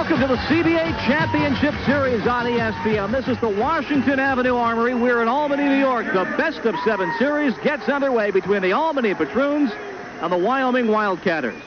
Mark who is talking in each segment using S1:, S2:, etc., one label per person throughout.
S1: Welcome to the CBA Championship Series on ESPN. This is the Washington Avenue Armory. We're in Albany, New York. The best of 7 series gets underway between the Albany Patroons and the Wyoming Wildcatters.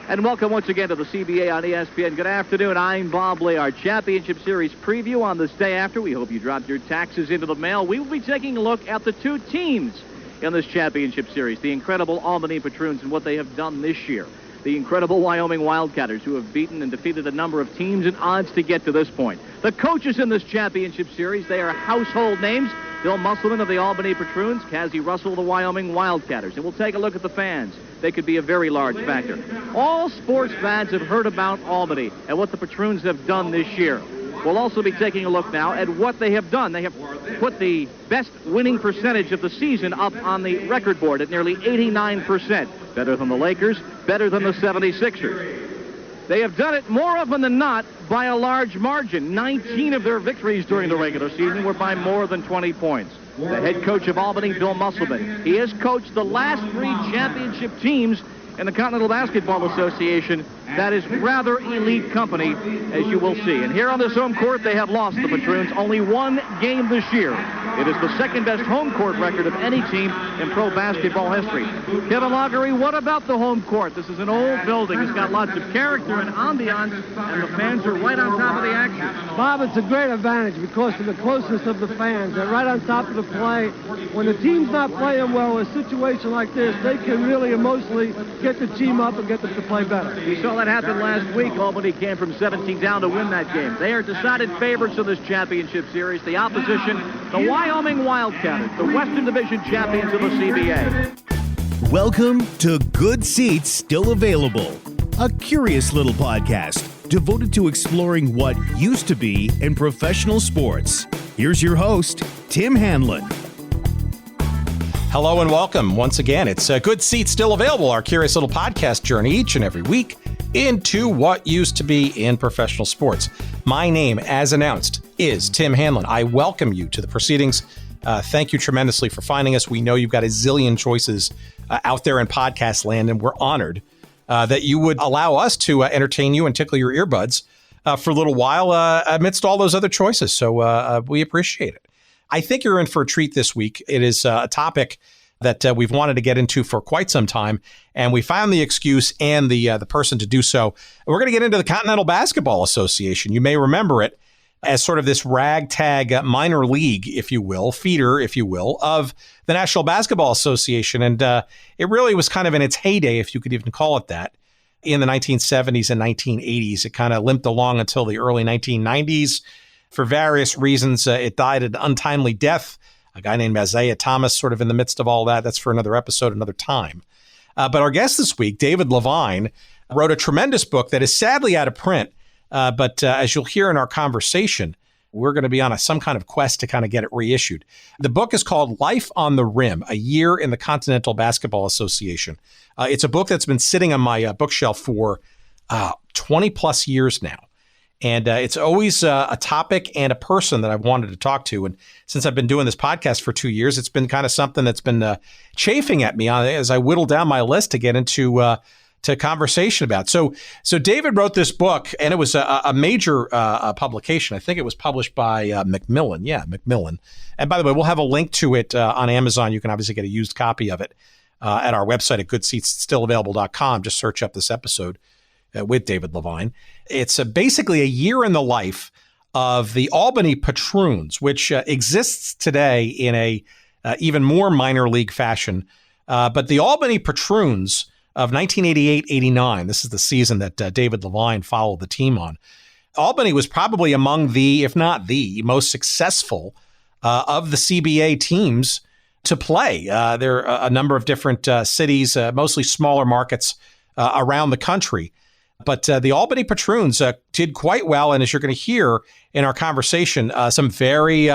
S1: And welcome once again to the CBA on ESPN. Good afternoon. I'm Bob Lee. Our Championship Series preview on this day after. We hope you dropped your taxes into the mail. We will be taking a look at the 2 teams in this Championship Series. The incredible Albany Patroons and what they have done this year. The incredible Wyoming Wildcatters, who have beaten and defeated a number of teams and odds to get to this point. The coaches in this Championship Series, they are household names. Bill Musselman of the Albany Patroons, Cassie Russell of the Wyoming Wildcatters. And we'll take a look at the fans. They could be a very large factor. All sports fans have heard about Albany and what the Patroons have done this year. We'll also be taking a look now at what they have done. They have put the best winning percentage of the season up on the record board at nearly 89%. Better than the Lakers, better than the 76ers. They have done it more often than not by a large margin. 19 of their victories during the regular season were by more than 20 points. The head coach of Albany, Bill Musselman, he has coached the last 3 championship teams in the Continental Basketball Association. That is rather elite company, as you will see. And here on this home court, they have lost, the Patroons, only 1 game this year. It is the second-best home court record of any team in pro basketball history. Kevin Laughery, what about the home court? This is an old building. It's got lots of character and ambiance, and the fans are right on top of the action.
S2: Bob, it's a great advantage because of the closeness of the fans. They're right on top of the play. When the team's not playing well, in a situation like this, they can really emotionally get the team up and get them to play better.
S1: We saw that happen last week. Albany came from 17 down to win that game. They are decided favorites of this championship series. The opposition, the Wyoming Wildcatters, the Western Division champions of the CBA.
S3: Welcome to Good Seats Still Available, a curious little podcast devoted to exploring what used to be in professional sports. Here's your host, Tim Hanlon.
S4: Hello and welcome once again. It's a Good Seats Still Available, our curious little podcast journey each and every week into what used to be in professional sports. My name, as announced, is Tim Hanlon. I welcome you to the proceedings. Thank you tremendously for finding us. We know you've got a zillion choices out there in podcast land, and we're honored that you would allow us to entertain you and tickle your earbuds for a little while amidst all those other choices. So we appreciate it. I think you're in for a treat this week. It is a topic that we've wanted to get into for quite some time, and we found the excuse and the person to do so. We're going to get into the Continental Basketball Association. You may remember it as sort of this ragtag minor league, if you will, feeder, if you will, of the National Basketball Association. And it really was kind of in its heyday, if you could even call it that, in the 1970s and 1980s. It kind of limped along until the early 1990s. For various reasons, it died an untimely death. A guy named Isaiah Thomas sort of in the midst of all that. That's for another episode, another time. But our guest this week, David Levine, wrote a tremendous book that is sadly out of print. But as you'll hear in our conversation, we're going to be on some kind of quest to kind of get it reissued. The book is called Life on the Rim, A Year in the Continental Basketball Association. It's a book that's been sitting on my bookshelf for 20 plus years now. And it's always a topic and a person that I've wanted to talk to. And since I've been doing this podcast for 2 years, it's been kind of something that's been chafing at me as I whittle down my list to get into to conversation about. So David wrote this book, and it was a major publication. I think it was published by Macmillan. Yeah, Macmillan. And by the way, we'll have a link to it on Amazon. You can obviously get a used copy of it at our website at goodseatsstillavailable.com. Just search up this episode with David Levine. It's basically a year in the life of the Albany Patroons, which exists today in a even more minor league fashion. But the Albany Patroons of 1988-89, this is the season that David Levine followed the team on. Albany was probably among the, if not the, most successful of the CBA teams to play. There are a number of different cities, mostly smaller markets around the country. But the Albany Patroons did quite well. And as you're going to hear in our conversation, some very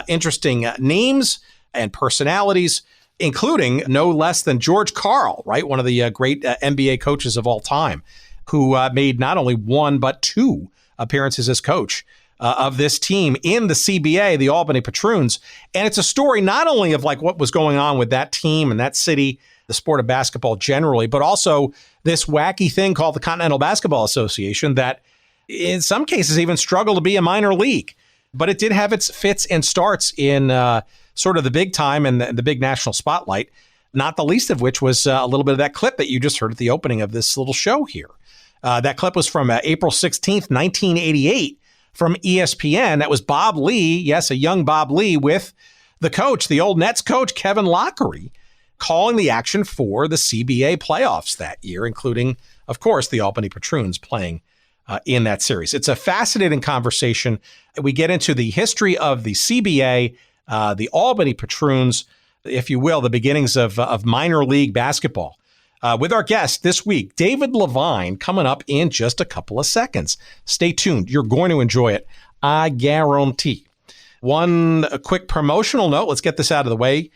S4: interesting names and personalities, including no less than George Karl, right? One of the great NBA coaches of all time, who made not only 1, but 2 appearances as coach of this team in the CBA, the Albany Patroons. And it's a story not only of like what was going on with that team and that city, the sport of basketball generally, but also this wacky thing called the Continental Basketball Association that in some cases even struggle to be a minor league. But it did have its fits and starts in sort of the big time and the big national spotlight, not the least of which was a little bit of that clip that you just heard at the opening of this little show here. That clip was from April 16th, 1988 from ESPN. That was Bob Lee, yes, a young Bob Lee with the coach, the old Nets coach, Kevin Lockery, calling the action for the CBA playoffs that year, including, of course, the Albany Patroons playing in that series. It's a fascinating conversation. We get into the history of the CBA, the Albany Patroons, if you will, the beginnings of minor league basketball. With our guest this week, David Levine, coming up in just a couple of seconds. Stay tuned. You're going to enjoy it, I guarantee. A quick promotional note. Let's get this out of the way.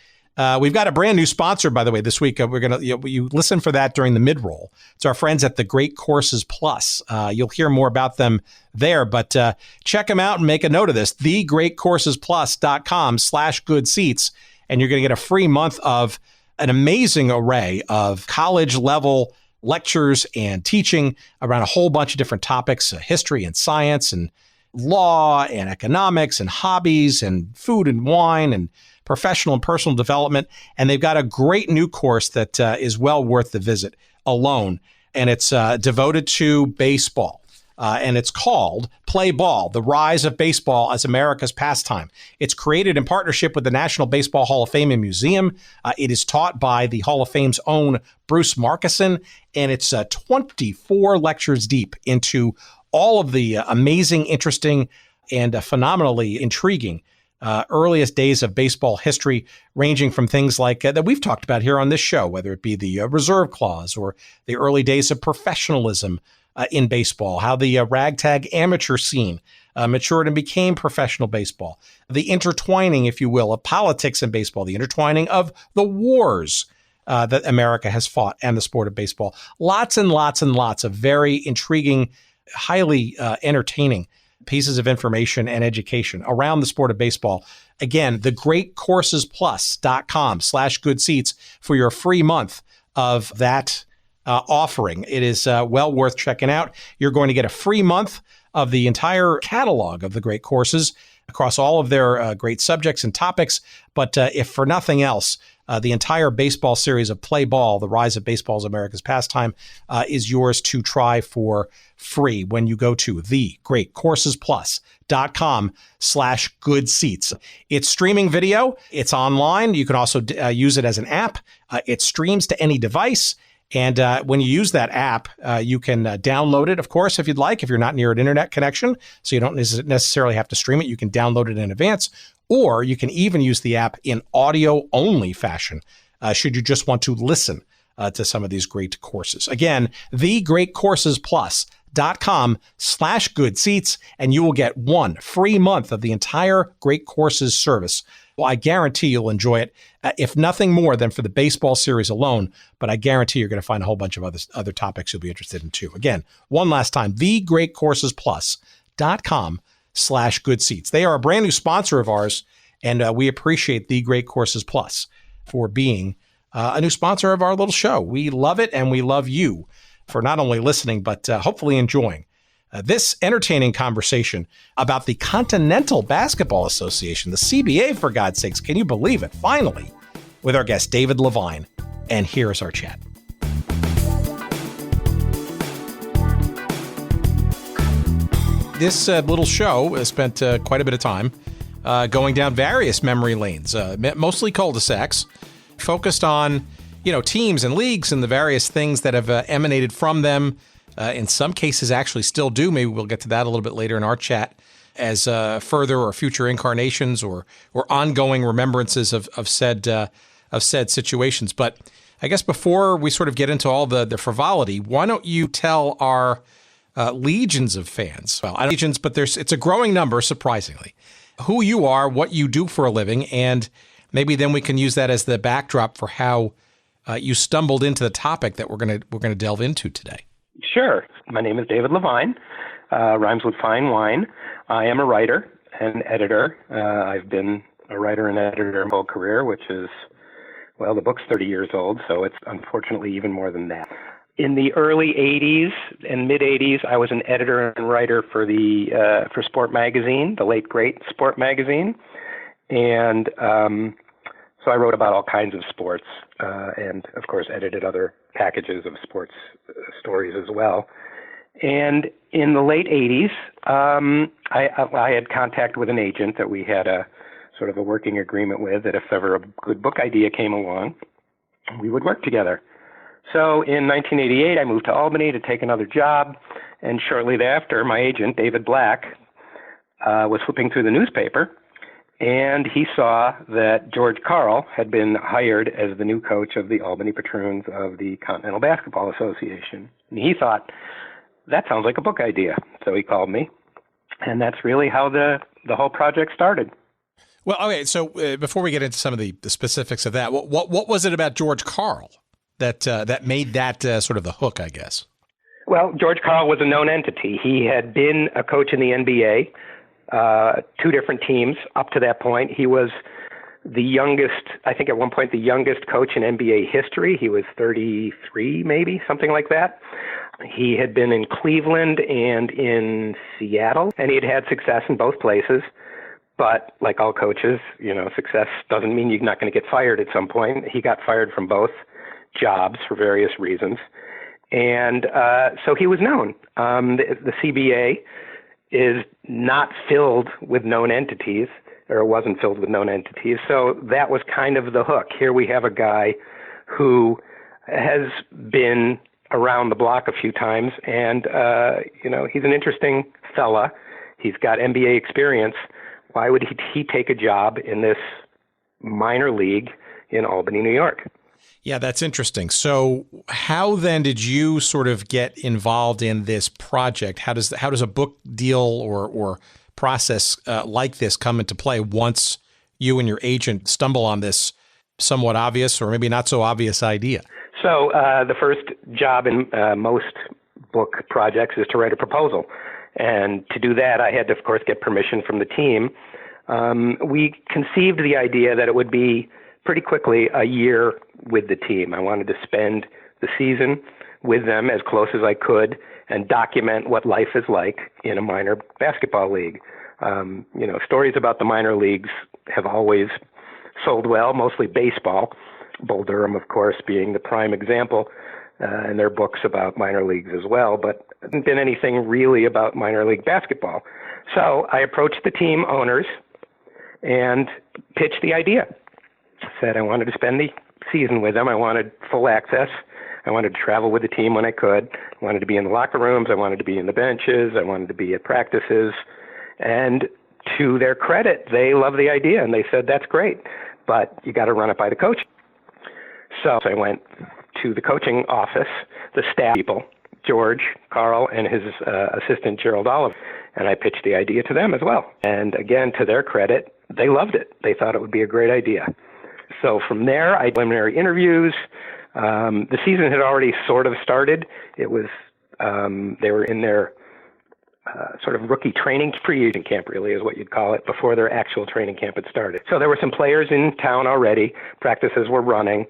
S4: We've got a brand new sponsor, by the way, this week. We're going to, you listen for that during the mid-roll. It's our friends at the Great Courses Plus. You'll hear more about them there, but check them out and make a note of this. thegreatcoursesplus.com/good seats. And you're going to get a free month of an amazing array of college level lectures and teaching around a whole bunch of different topics, history and science and law and economics and hobbies and food and wine and professional and personal development. And they've got a great new course that is well worth the visit alone. And it's devoted to baseball. And it's called Play Ball, The Rise of Baseball as America's Pastime. It's created in partnership with the National Baseball Hall of Fame and Museum. It is taught by the Hall of Fame's own Bruce Markison. And it's 24 lectures deep into all of the amazing, interesting, and phenomenally intriguing earliest days of baseball history, ranging from things like that we've talked about here on this show, whether it be the reserve clause or the early days of professionalism in baseball, how the ragtag amateur scene matured and became professional baseball, the intertwining, if you will, of politics in baseball, the intertwining of the wars that America has fought and the sport of baseball. Lots and lots and lots of very intriguing, highly entertaining pieces of information and education around the sport of baseball. Again, thegreatcoursesplus.com/good seats for your free month of that offering. It is well worth checking out. You're going to get a free month of the entire catalog of the great courses across all of their great subjects and topics. But if for nothing else, the entire baseball series of Play Ball, The Rise of Baseball as America's Pastime, is yours to try for free when you go to thegreatcoursesplus.com/good seats. It's streaming video. It's online. You can also use it as an app. It streams to any device. And when you use that app, you can download it, of course, if you'd like, if you're not near an internet connection. So you don't necessarily have to stream it. You can download it in advance. Or you can even use the app in audio-only fashion, should you just want to listen to some of these great courses. Again, thegreatcoursesplus.com/good seats, and you will get one free month of the entire Great Courses service. Well, I guarantee you'll enjoy it, if nothing more than for the baseball series alone, but I guarantee you're going to find a whole bunch of other topics you'll be interested in too. Again, one last time, thegreatcoursesplus.com/good seats. They are a brand new sponsor of ours, and we appreciate The Great Courses Plus for being a new sponsor of our little show. We love it, and we love you for not only listening, but hopefully enjoying this entertaining conversation about the Continental Basketball Association, the CBA, for God's sakes. Can you believe it? Finally, with our guest, David Levine. And here's our chat. This little show has spent quite a bit of time going down various memory lanes, mostly cul-de-sacs, focused on, teams and leagues and the various things that have emanated from them. In some cases actually still do. Maybe we'll get to that a little bit later in our chat as further or future incarnations or ongoing remembrances of said situations. But I guess before we sort of get into all the frivolity, why don't you tell our legions of fans, well, not legions, but it's a growing number, surprisingly, who you are, what you do for a living, and maybe then we can use that as the backdrop for how you stumbled into the topic that we're gonna delve into today.
S5: Sure. My name is David Levine, rhymes with fine wine. I am a writer and editor. I've been a writer and editor my whole career, which is, well, the book's 30 years old, so it's unfortunately even more than that. in the early 80s and mid 80s, I was an editor and writer for for Sport Magazine, the late great Sport Magazine. And so I wrote about all kinds of sports and, of course, edited other packages of sports stories as well. And in the late 80s, I had contact with an agent that we had a sort of a working agreement with, that if ever a good book idea came along, we would work together. So in 1988, I moved to Albany to take another job, and shortly thereafter, my agent, David Black, was flipping through the newspaper, and he saw that George Karl had been hired as the new coach of the Albany Patroons of the Continental Basketball Association. And he thought, that sounds like a book idea. So he called me, and that's really how the whole project started.
S4: Well, okay, so before we get into some of the specifics of that, what was it about George Karl that made that sort of the hook, I guess?
S5: Well, George Karl was a known entity. He had been a coach in the NBA, 2 different teams up to that point. He was the youngest, I think at one point, the youngest coach in NBA history. He was 33, maybe, something like that. He had been in Cleveland and in Seattle, and he had had success in both places. But like all coaches, success doesn't mean you're not going to get fired at some point. He got fired from both jobs for various reasons. And so he was known. The CBA is not filled with known entities, or wasn't filled with known entities. So that was kind of the hook. Here we have a guy who has been around the block a few times, and, he's an interesting fella. He's got NBA experience. Why would he take a job in this minor league in Albany, New York?
S4: Yeah, that's interesting. So how then did you sort of get involved in this project? How does a book deal or process like this come into play once you and your agent stumble on this somewhat obvious or maybe not so obvious idea?
S5: So the first job in most book projects is to write a proposal. And to do that, I had to, of course, get permission from the team. We conceived the idea that it would be pretty quickly a year with the team. I wanted to spend the season with them as close as I could and document what life is like in a minor basketball league. Stories about the minor leagues have always sold well, mostly baseball. Bull Durham, of course, being the prime example, and their books about minor leagues as well, but it hasn't been anything really about minor league basketball. So I approached the team owners and pitched the idea. Said I wanted to spend the season with them. I wanted full access. I wanted to travel with the team when I could. I wanted to be in the locker rooms. I wanted to be in the benches. I wanted to be at practices. And to their credit, they loved the idea, and they said, that's great, but you got to run it by the coach. So I went to the coaching office, the staff people, George Karl and his assistant, Gerald Oliver, and I pitched the idea to them as well. And again, to their credit, they loved it. They thought it would be a great idea. So from there, I did preliminary interviews. The season had already sort of started. It was they were in their sort of rookie training, pre-agent camp really is what you'd call it, before their actual training camp had started. So there were some players in town already. Practices were running.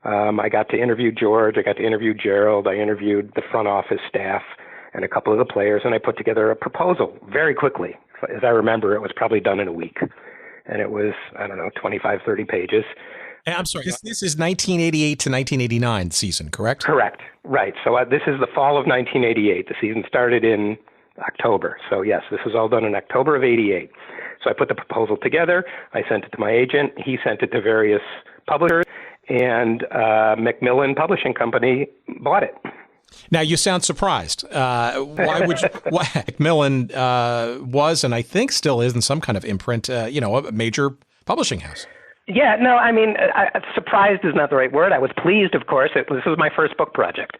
S5: I got to interview George. I got to interview Gerald. I interviewed the front office staff and a couple of the players, and I put together a proposal very quickly. As I remember, it was probably done in a week. And it was, 25, 30 pages.
S4: I'm sorry, this is 1988 to 1989 season, correct?
S5: Correct. Right. So this is the fall of 1988. The season started in October. So yes, this was all done in October of 88. So I put the proposal together. I sent it to my agent. He sent it to various publishers, and Macmillan Publishing Company bought it.
S4: Now, you sound surprised. Why would you? Macmillan was, and I think still is, in some kind of imprint, a major publishing house.
S5: Yeah, no, I mean, surprised is not the right word. I was pleased, of course. This was my first book project.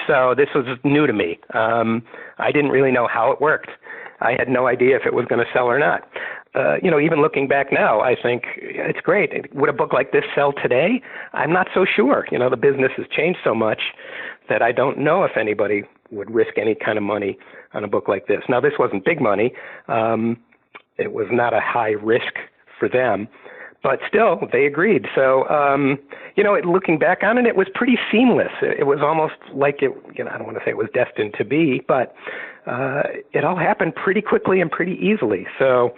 S5: So this was new to me. I didn't really know how it worked. I had no idea if it was going to sell or not. Even looking back now, I think it's great. Would a book like this sell today? I'm not so sure. The business has changed so much that I don't know if anybody would risk any kind of money on a book like this. Now, this wasn't big money. It was not a high risk for them. But still, they agreed. So, looking back on it, it was pretty seamless. It was almost like I don't want to say it was destined to be, but it all happened pretty quickly and pretty easily. So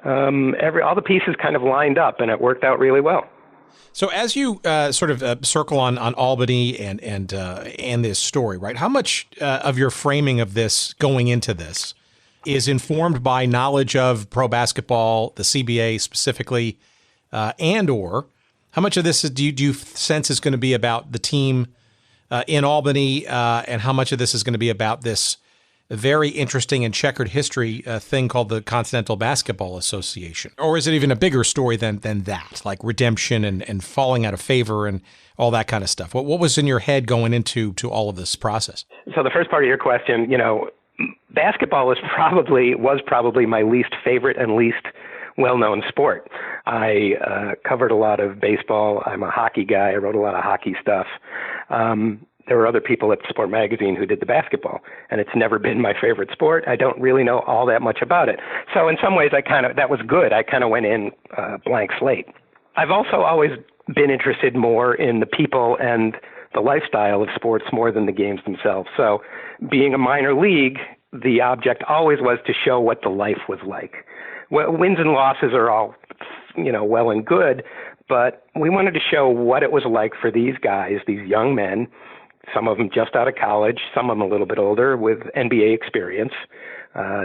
S5: all the pieces kind of lined up, and it worked out really well.
S4: So as you circle on Albany and this story, right? How much of your framing of this going into this is informed by knowledge of pro basketball, the CBA specifically, and/or how much of this do you sense is going to be about the team in Albany, and how much of this is going to be about this very interesting and checkered history thing called the Continental Basketball Association? Or is it even a bigger story than that, like redemption and falling out of favor and all that kind of stuff? What was in your head going into all of this process?
S5: So the first part of your question, basketball was probably my least favorite and least well-known sport. I covered a lot of baseball. I'm a hockey guy. I wrote a lot of hockey stuff. There were other people at Sport Magazine who did the basketball, and it's never been my favorite sport. I don't really know all that much about it. So in some ways, that was good. I kind of went in blank slate. I've also always been interested more in the people and the lifestyle of sports more than the games themselves. So being a minor league, the object always was to show what the life was like. Well, wins and losses are all, well and good, but we wanted to show what it was like for these guys, these young men, some of them just out of college, some of them a little bit older with NBA experience.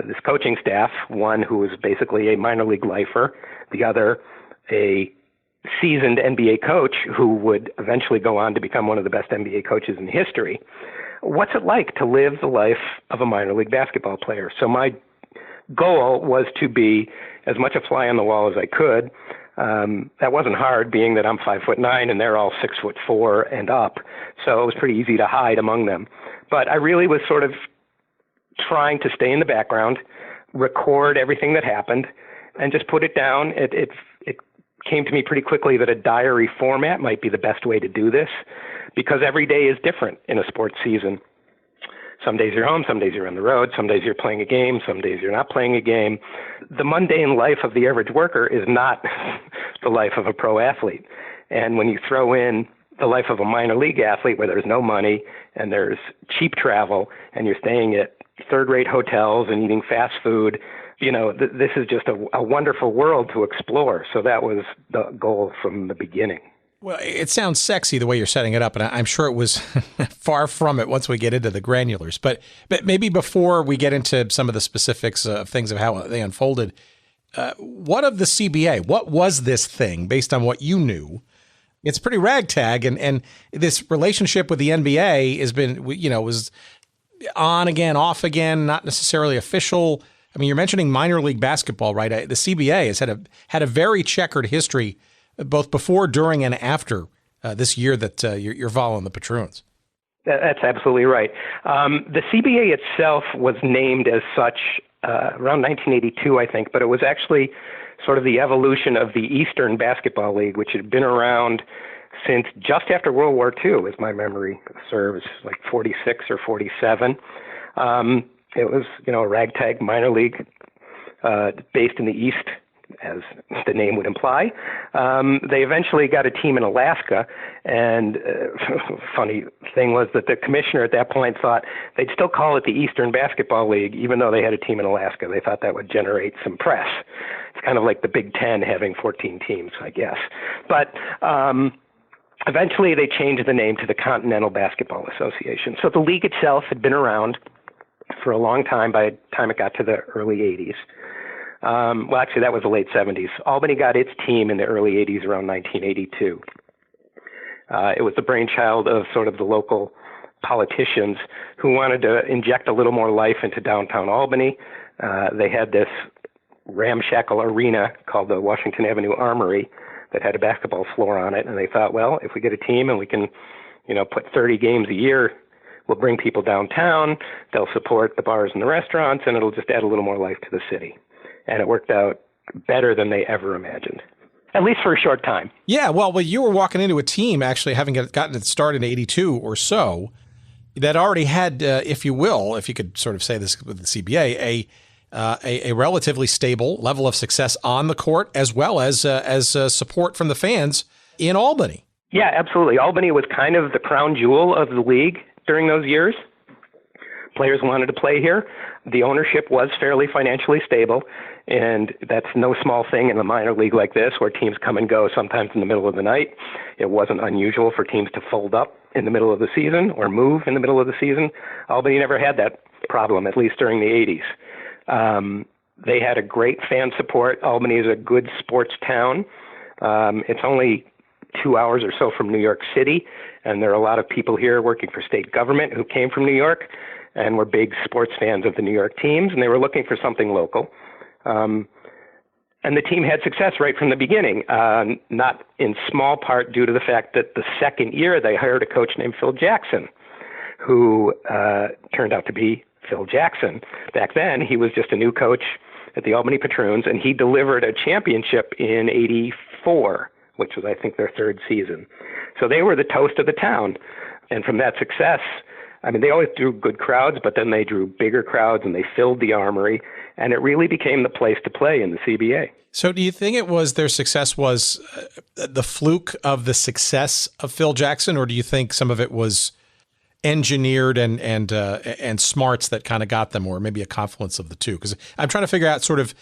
S5: This coaching staff, one who was basically a minor league lifer, the other a seasoned NBA coach who would eventually go on to become one of the best NBA coaches in history. What's it like to live the life of a minor league basketball player? So my goal was to be as much a fly on the wall as I could. That wasn't hard, being that I'm 5'9" and they're all 6'4" and up. So it was pretty easy to hide among them. But I really was sort of trying to stay in the background, record everything that happened, and just put it down. It came to me pretty quickly that a diary format might be the best way to do this, because every day is different in a sports season. Some days you're home, some days you're on the road, some days you're playing a game, some days you're not playing a game. The mundane life of the average worker is not the life of a pro athlete. And when you throw in the life of a minor league athlete where there's no money and there's cheap travel and you're staying at third-rate hotels and eating fast food, this is just a wonderful world to explore. So that was the goal from the beginning.
S4: Well, it sounds sexy the way you're setting it up, and I'm sure it was far from it once we get into the granulars. But maybe before we get into some of the specifics of things of how they unfolded, what of the CBA? What was this thing based on what you knew? It's pretty ragtag, and this relationship with the NBA has been, was on again, off again, not necessarily official. I mean, you're mentioning minor league basketball, right? The CBA has had a very checkered history, both before, during, and after this year that you're following the Patroons.
S5: That's absolutely right. The CBA itself was named as such around 1982, I think, but it was actually sort of the evolution of the Eastern Basketball League, which had been around since just after World War II, as my memory serves, like 46 or 47. It was, a ragtag minor league based in the East, as the name would imply. They eventually got a team in Alaska, and funny thing was that the commissioner at that point thought they'd still call it the Eastern Basketball League, even though they had a team in Alaska. They thought that would generate some press. It's kind of like the Big Ten having 14 teams, I guess. But eventually they changed the name to the Continental Basketball Association. So the league itself had been around for a long time by the time it got to the early 80s. Well, actually, that was the late 70s. Albany got its team in the early 80s, around 1982. It was the brainchild of sort of the local politicians who wanted to inject a little more life into downtown Albany. They had this ramshackle arena called the Washington Avenue Armory that had a basketball floor on it, and they thought, well, if we get a team and we can, put 30 games a year, we'll bring people downtown, they'll support the bars and the restaurants, and it'll just add a little more life to the city. And it worked out better than they ever imagined, at least for a short time.
S4: Yeah, well, you were walking into a team, actually, having gotten it started in 82 or so, that already had, if you will, if you could sort of say this with the CBA, a relatively stable level of success on the court, as well as support from the fans in Albany.
S5: Yeah, absolutely. Albany was kind of the crown jewel of the league during those years. Players wanted to play here. The ownership was fairly financially stable, and that's no small thing in a minor league like this, where teams come and go sometimes in the middle of the night. It wasn't unusual for teams to fold up in the middle of the season or move in the middle of the season. Albany never had that problem, at least during the 80s. They had a great fan support. Albany is a good sports town. It's only 2 hours or so from New York City, and there are a lot of people here working for state government who came from New York and were big sports fans of the New York teams, and they were looking for something local. And the team had success right from the beginning, not in small part due to the fact that the second year they hired a coach named Phil Jackson, who turned out to be Phil Jackson. Back then, he was just a new coach at the Albany Patroons, and he delivered a championship in '84, which was, I think, their third season. So they were the toast of the town. And from that success, I mean, they always drew good crowds, but then they drew bigger crowds and they filled the Armory, and it really became the place to play in the CBA.
S4: So do you think it was their success was the fluke of the success of Phil Jackson, or do you think some of it was engineered and smarts that kind of got them, or maybe a confluence of the two? Because I'm trying to figure out sort of,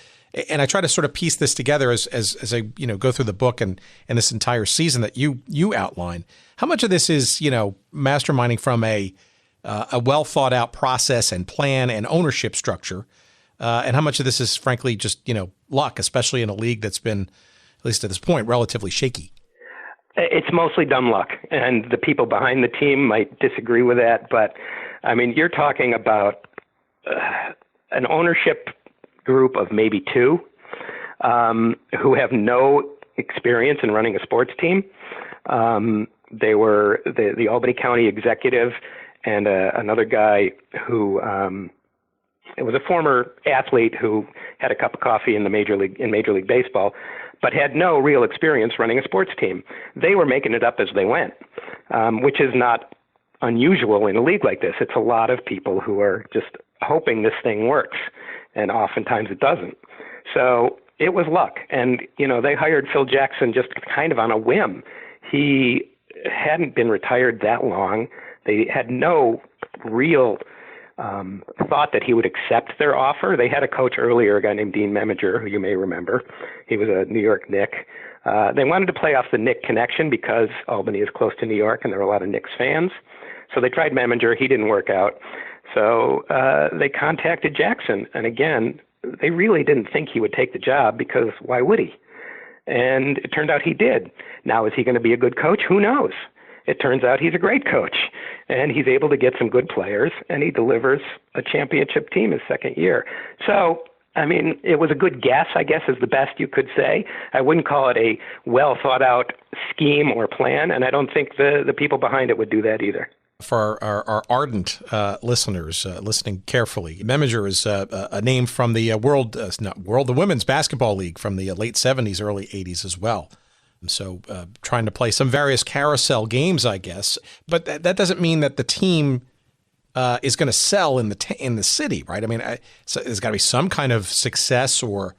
S4: and I try to sort of piece this together as I go through the book and this entire season that you outline. How much of this is masterminding from a well thought out process and plan and ownership structure, and how much of this is frankly just luck, especially in a league that's been, at least at this point, relatively shaky?
S5: It's mostly dumb luck, and the people behind the team might disagree with that, but I mean, you're talking about an ownership group of maybe two who have no experience in running a sports team. They were the Albany County executive and another guy who it was a former athlete who had a cup of coffee in Major League Baseball, but had no real experience running a sports team. They were making it up as they went, which is not unusual in a league like this. It's a lot of people who are just hoping this thing works, and oftentimes it doesn't. So it was luck. And, they hired Phil Jackson just kind of on a whim. He hadn't been retired that long. They had no real thought that he would accept their offer. They had a coach earlier, a guy named Dean Meminger, who you may remember. He was a New York Knick. They wanted to play off the Knick connection because Albany is close to New York and there are a lot of Knicks fans. So they tried Meminger. He didn't work out. So they contacted Jackson. And again, they really didn't think he would take the job because why would he? And it turned out he did. Now, is he going to be a good coach? Who knows? It turns out he's a great coach, and he's able to get some good players, and he delivers a championship team his second year. So, I mean, it was a good guess, I guess, is the best you could say. I wouldn't call it a well-thought-out scheme or plan, and I don't think the people behind it would do that either.
S4: For our ardent listeners listening carefully, Meminger is a name from the the Women's Basketball League from the late 70s, early 80s as well. So trying to play some various carousel games, I guess. But that doesn't mean that the team is going to sell in the city, right? I mean, so there's got to be some kind of success or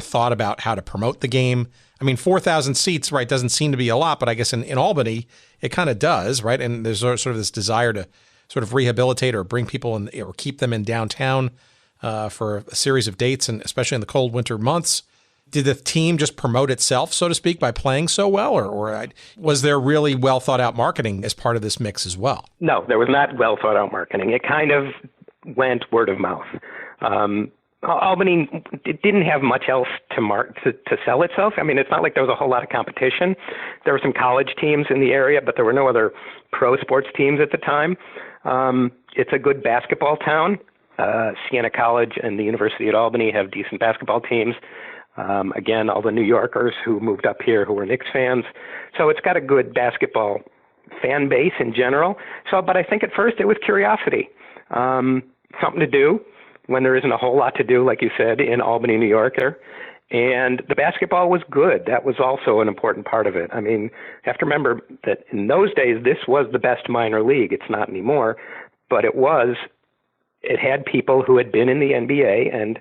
S4: thought about how to promote the game. I mean, 4,000 seats, right, doesn't seem to be a lot, but I guess in Albany, it kind of does, right? And there's sort of this desire to sort of rehabilitate or bring people in or keep them in downtown for a series of dates, and especially in the cold winter months. Did the team just promote itself, so to speak, by playing so well, or was there really well thought out marketing as part of this mix as well?
S5: No, there was not well thought out marketing. It kind of went word of mouth. Albany didn't have much else to sell itself. I mean, it's not like there was a whole lot of competition. There were some college teams in the area, but there were no other pro sports teams at the time. It's a good basketball town. Siena College and the University at Albany have decent basketball teams. Again, all the New Yorkers who moved up here who were Knicks fans. So it's got a good basketball fan base in general. But I think at first it was curiosity. Something to do when there isn't a whole lot to do, like you said, in Albany, New York there. And the basketball was good. That was also an important part of it. I mean, you have to remember that in those days, this was the best minor league. It's not anymore, but it had people who had been in the NBA and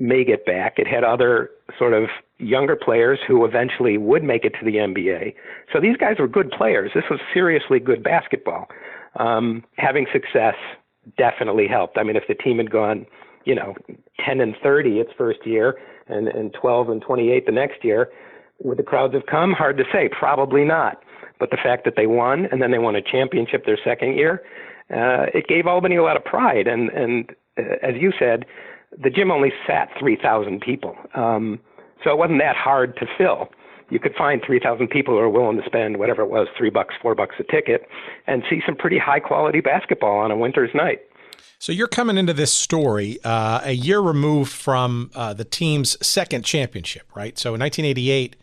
S5: may get back. It had other sort of younger players who eventually would make it to the NBA. So these guys were good players. This was seriously good basketball. Having success definitely helped. I mean, if the team had gone, 10-30 its first year and 12-28 the next year, would the crowds have come? Hard to say. Probably not. But the fact that they won, and then they won a championship their second year, it gave Albany a lot of pride. And as you said, the gym only sat 3,000 people. So it wasn't that hard to fill. You could find 3,000 people who are willing to spend whatever it was, $3, $4 a ticket, and see some pretty high-quality basketball on a winter's night.
S4: So you're coming into this story a year removed from the team's second championship, right? So in 1988,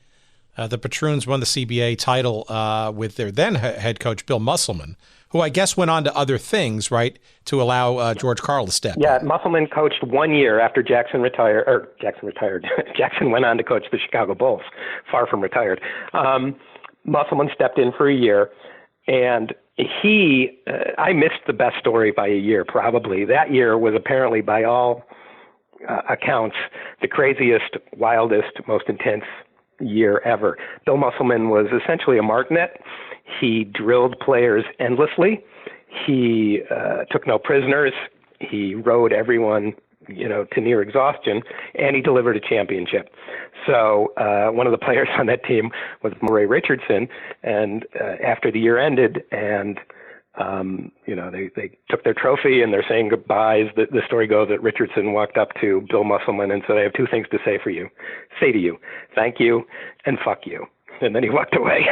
S4: the Patroons won the CBA title with their then head coach, Bill Musselman, who I guess went on to other things, right, to allow George Karl to step in.
S5: Yeah, Musselman coached 1 year after Jackson retired. Jackson went on to coach the Chicago Bulls, far from retired. Musselman stepped in for a year, and I missed the best story by a year, probably. That year was apparently, by all accounts, the craziest, wildest, most intense year ever. Bill Musselman was essentially a martinet. He drilled players endlessly. He took no prisoners. He rode everyone, to near exhaustion, and he delivered a championship. So one of the players on that team was Murray Richardson, and after the year ended, and they took their trophy and they're saying goodbyes. The story goes that Richardson walked up to Bill Musselman and said, "I have two things to say to you. Thank you and fuck you." And then he walked away.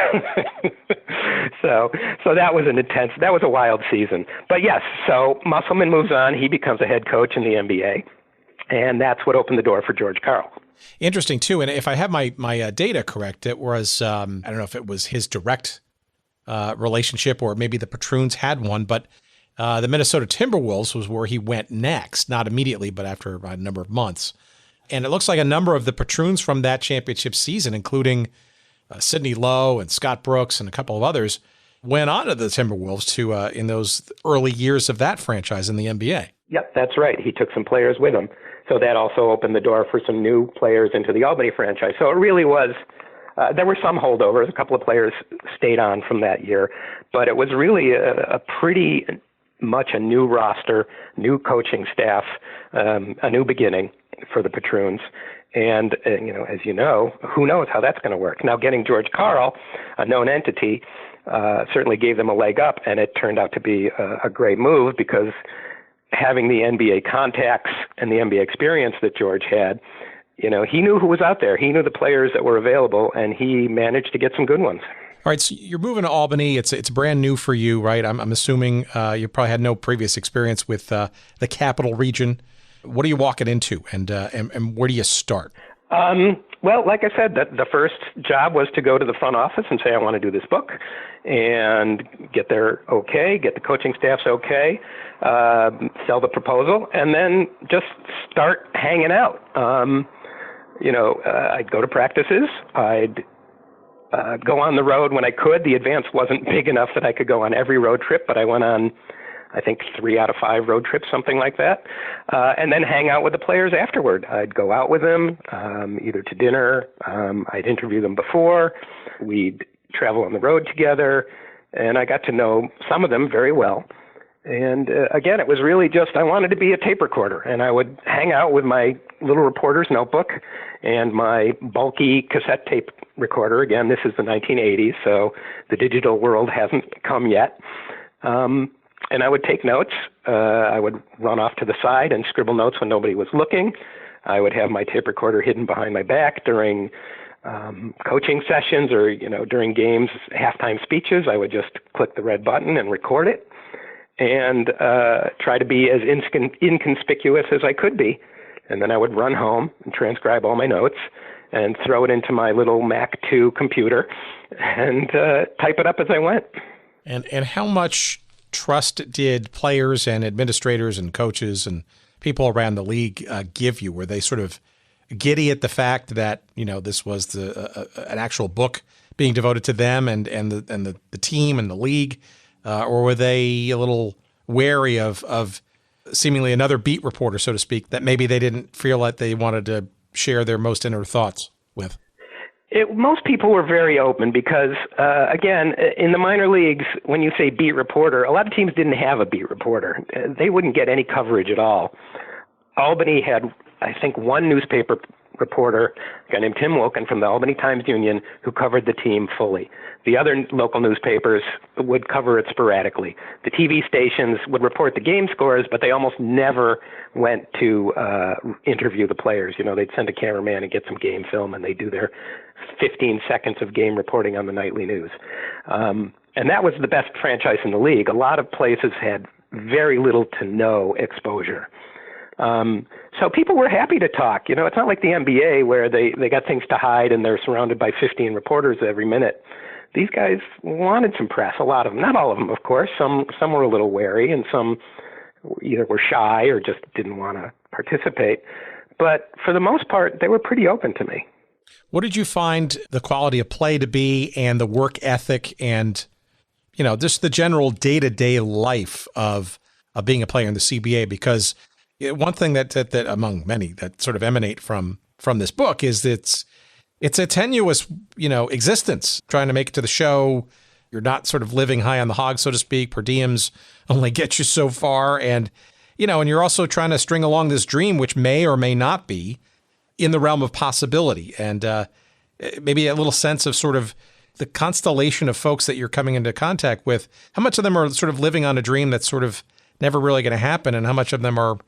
S5: So that was a wild season. But yes, so Musselman moves on. He becomes a head coach in the NBA. And that's what opened the door for George Karl.
S4: Interesting, too. And if I have my data correct, it was, I don't know if it was his direct relationship or maybe the Patroons had one, but the Minnesota Timberwolves was where he went next, not immediately, but after a number of months. And it looks like a number of the Patroons from that championship season, including Sidney Lowe and Scott Brooks and a couple of others, went on to the Timberwolves to in those early years of that franchise in the NBA.
S5: Yep, that's right. He took some players with him. So that also opened the door for some new players into the Albany franchise. So it really was, there were some holdovers. A couple of players stayed on from that year. But it was really a pretty much a new roster, new coaching staff, a new beginning for the Patroons. And, as you know, who knows how that's going to work. Now, getting George Karl, a known entity, certainly gave them a leg up, and it turned out to be a great move because having the NBA contacts and the NBA experience that George had, he knew who was out there. He knew the players that were available, and he managed to get some good ones.
S4: All right, so you're moving to Albany. It's brand new for you, right? I'm assuming you probably had no previous experience with the Capital Region. What are you walking into, and where do you start?
S5: Well, like I said, the first job was to go to the front office and say, I want to do this book, and get their okay, get the coaching staff's okay, sell the proposal, and then just start hanging out. I'd go to practices. I'd go on the road when I could. The advance wasn't big enough that I could go on every road trip, but I went on, I think, 3 out of 5 road trips, something like that, and then hang out with the players afterward. I'd go out with them, either to dinner. I'd interview them before. We'd travel on the road together, and I got to know some of them very well. And again, it was really just I wanted to be a tape recorder, and I would hang out with my little reporter's notebook and my bulky cassette tape recorder. Again, this is the 1980s, so the digital world hasn't come yet. And I would take notes. I would run off to the side and scribble notes when nobody was looking. I would have my tape recorder hidden behind my back during coaching sessions or, during games, halftime speeches. I would just click the red button and record it and try to be as inconspicuous as I could be. And then I would run home and transcribe all my notes and throw it into my little Mac 2 computer and type it up as I went.
S4: And how much trust did players and administrators and coaches and people around the league give you? Were they sort of giddy at the fact that this was an actual book being devoted to them and the team and the league, or were they a little wary of seemingly another beat reporter, so to speak, that maybe they didn't feel like they wanted to share their most inner thoughts with?
S5: Most people were very open because, again, in the minor leagues, when you say beat reporter, a lot of teams didn't have a beat reporter. They wouldn't get any coverage at all. Albany had, I think, one newspaper reporter, a guy named Tim Wilkin from the Albany Times-Union, who covered the team fully. The other local newspapers would cover it sporadically. The TV stations would report the game scores, but they almost never went to interview the players. You know, they'd send a cameraman and get some game film, and they'd do their 15 seconds of game reporting on the nightly news. And that was the best franchise in the league. A lot of places had very little to no exposure. So people were happy to talk. You know, it's not like the NBA where they got things to hide and they're surrounded by 15 reporters every minute. These guys wanted some press, a lot of them. Not all of them, of course. Some were a little wary, and some either were shy or just didn't want to participate. But for the most part, they were pretty open to me.
S4: What did you find the quality of play to be, and the work ethic, and, you know, just the general day-to-day life of being a player in the CBA? Because one thing that among many that sort of emanate from this book is that it's a tenuous, you know, existence trying to make it to the show. You're not sort of living high on the hog, so to speak. Per diems only get you so far. And, you know, and you're also trying to string along this dream, which may or may not be in the realm of possibility. And maybe a little sense of sort of the constellation of folks that you're coming into contact with. How much of them are sort of living on a dream that's sort of never really going to happen, and how much of them are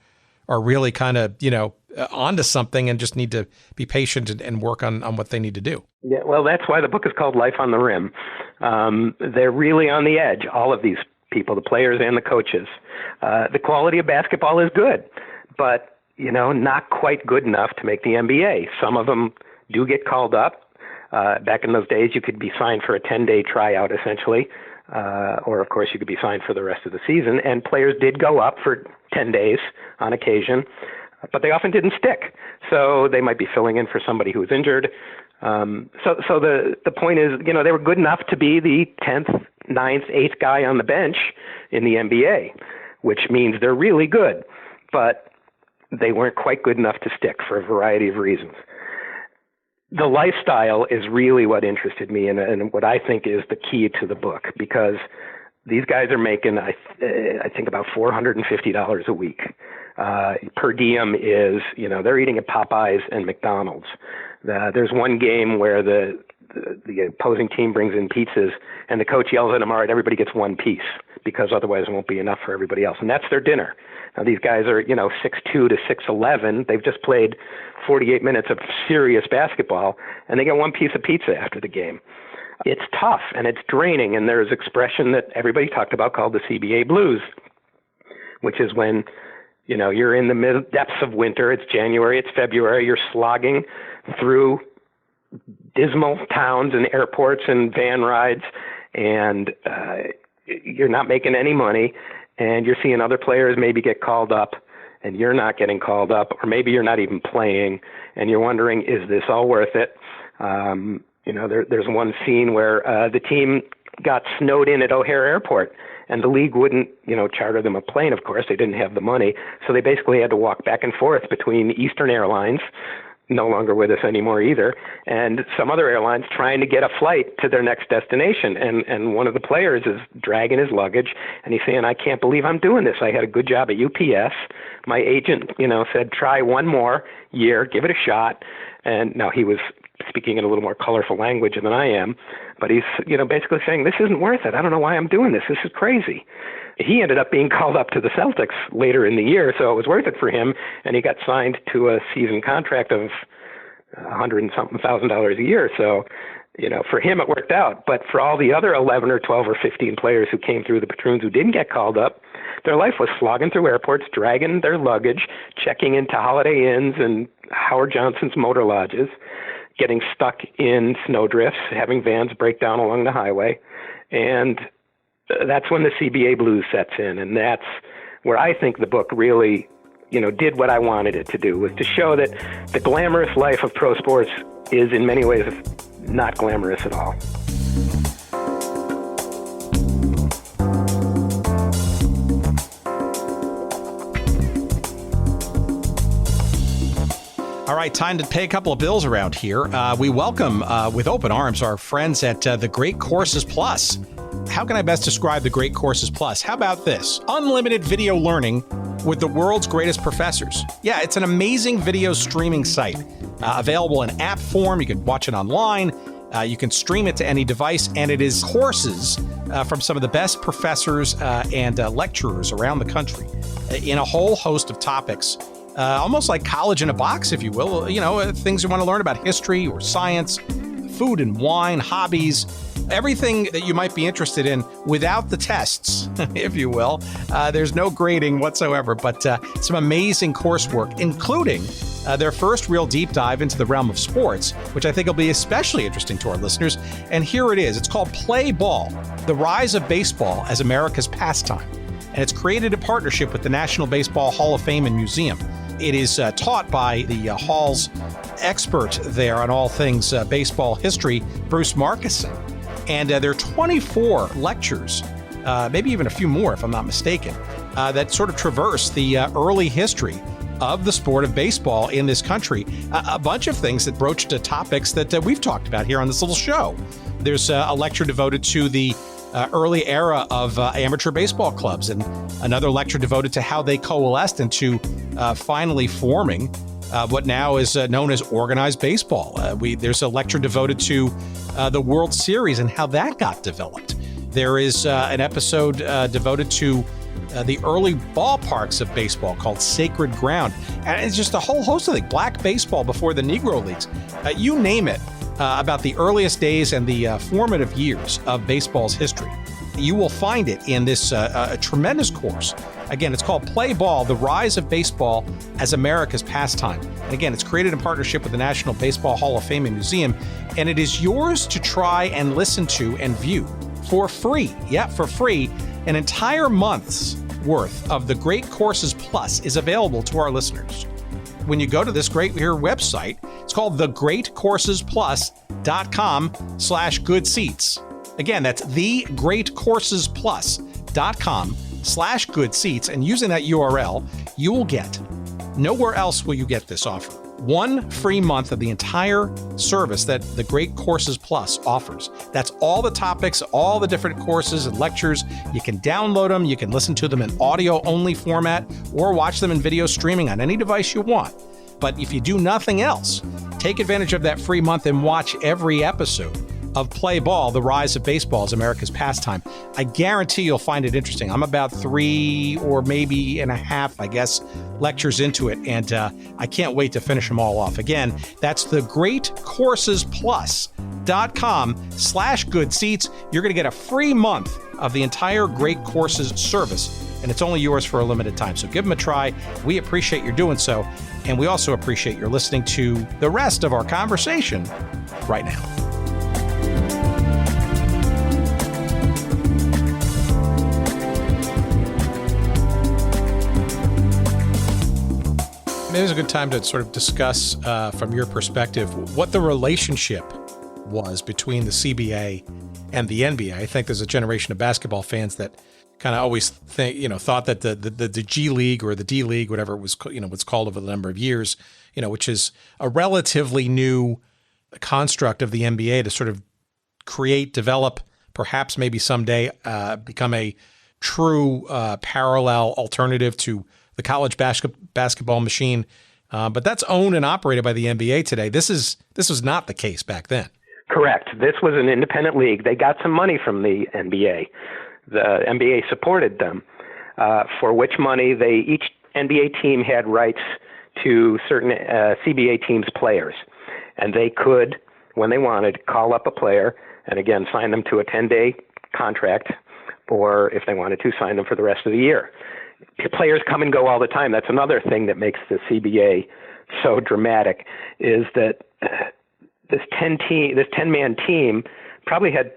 S4: really kind of, you know, onto something and just need to be patient and work on what they need to do?
S5: Yeah, well, that's why the book is called Life on the Rim. They're really on the edge, all of these people, the players and the coaches. The quality of basketball is good, but, you know, not quite good enough to make the NBA. Some of them do get called up. Back in those days, you could be signed for a 10-day tryout, essentially. Or, of course, you could be signed for the rest of the season. And players did go up for 10 days on occasion, but they often didn't stick. So they might be filling in for somebody who was injured. So the point is, you know, they were good enough to be the 10th, 9th, 8th guy on the bench in the NBA, which means they're really good. But they weren't quite good enough to stick for a variety of reasons. The lifestyle is really what interested me and what I think is the key to the book, because these guys are making, I think, about $450 a week. Per diem is, you know, they're eating at Popeyes and McDonald's. There's one game where the opposing team brings in pizzas, and the coach yells at them, all right, everybody gets one piece, because otherwise it won't be enough for everybody else. And that's their dinner. Now, these guys are, you know, 6'2" to 6'11". They've just played 48 minutes of serious basketball, and they get one piece of pizza after the game. It's tough, and it's draining, and there's an expression that everybody talked about called the CBA blues, which is when, you know, you're in the depths of winter. It's January, it's February. You're slogging through dismal towns and airports and van rides, and you're not making any money, and you're seeing other players maybe get called up, and you're not getting called up, or maybe you're not even playing, and you're wondering, is this all worth it? You know, there's one scene where the team got snowed in at O'Hare Airport, and the league wouldn't, you know, charter them a plane, of course. They didn't have the money, so they basically had to walk back and forth between Eastern Airlines, no longer with us anymore either, and some other airlines trying to get a flight to their next destination. And one of the players is dragging his luggage, and he's saying, I can't believe I'm doing this. I had a good job at UPS. My agent, you know, said, try one more year, give it a shot. And now he was speaking in a little more colorful language than I am, but he's, you know, basically saying, this isn't worth it. I don't know why I'm doing this. This is crazy. He ended up being called up to the Celtics later in the year, so it was worth it for him, and he got signed to a season contract of $100,000 a year. So, you know, for him it worked out. But for all the other 11 or 12 or 15 players who came through the Patroons who didn't get called up, their life was slogging through airports, dragging their luggage, checking into Holiday Inns and Howard Johnson's motor lodges, getting stuck in snowdrifts, having vans break down along the highway. And that's when the CBA blues sets in, and that's where I think the book really, you know, did what I wanted it to do, was to show that the glamorous life of pro sports is in many ways not glamorous at all.
S4: All right, time to pay a couple of bills around here. We welcome with open arms our friends at the Great Courses Plus. How can I best describe the Great Courses Plus? How about this? Unlimited video learning with the world's greatest professors. Yeah, it's an amazing video streaming site. Available in app form. You can watch it online. You can stream it to any device, and it is courses from some of the best professors and lecturers around the country in a whole host of topics. Almost like college in a box, if you will. You know, things you want to learn about history or science, food and wine, hobbies, everything that you might be interested in without the tests, if you will. There's no grading whatsoever, but some amazing coursework, including their first real deep dive into the realm of sports, which I think will be especially interesting to our listeners. And here it is. It's called Play Ball, The Rise of Baseball as America's Pastime. And it's created in partnership with the National Baseball Hall of Fame and Museum. It is taught by the Hall's expert there on all things baseball history, Bruce Marcuson. And there are 24 lectures, maybe even a few more if I'm not mistaken, that sort of traverse the early history of the sport of baseball in this country. A bunch of things that broach to topics that we've talked about here on this little show. There's a lecture devoted to the early era of amateur baseball clubs, and another lecture devoted to how they coalesced into finally forming what now is known as organized baseball. There's a lecture devoted to the World Series and how that got developed. There is an episode devoted to the early ballparks of baseball called Sacred Ground. And it's just a whole host of things. Black baseball before the Negro Leagues. You name it. About the earliest days and the formative years of baseball's history. You will find it in this tremendous course. Again, it's called Play Ball, The Rise of Baseball as America's Pastime. And again, it's created in partnership with the National Baseball Hall of Fame and Museum, and it is yours to try and listen to and view for free. Yeah, for free. An entire month's worth of the Great Courses Plus is available to our listeners. When you go to this great here website, it's called thegreatcoursesplus.com/good seats. Again, that's thegreatcoursesplus.com/good seats. And using that URL, you will get, nowhere else will you get this offer, 1 free month of the entire service that the Great Courses Plus offers. That's all the topics, all the different courses and lectures. You can download them. You can listen to them in audio-only format or watch them in video streaming on any device you want. But if you do nothing else, take advantage of that free month and watch every episode of Play Ball, The Rise of Baseball as America's Pastime. I guarantee you'll find it interesting. I'm about 3 or maybe and a half, I guess, lectures into it, and I can't wait to finish them all off. Again, that's thegreatcoursesplus.com/good seats. You're going to get a free month of the entire Great Courses service, and it's only yours for a limited time. So give them a try. We appreciate your doing so, and we also appreciate your listening to the rest of our conversation right now. Maybe it's a good time to sort of discuss from your perspective what the relationship was between the CBA and the NBA. I think there's a generation of basketball fans that kind of always thought that the G League or the D League, whatever it was, what's called over the number of years, which is a relatively new construct of the NBA to sort of create, develop, perhaps maybe someday become a true parallel alternative to the college basketball machine, but that's owned and operated by the NBA today. This was not the case back then.
S5: Correct. This was an independent league. They got some money from the NBA. The NBA supported them, for which money each NBA team had rights to certain CBA teams' players, and they could, when they wanted, call up a player and again sign them to a 10-day contract, or if they wanted to, sign them for the rest of the year. Players come and go all the time. That's another thing that makes the CBA so dramatic, is that this 10-man team probably had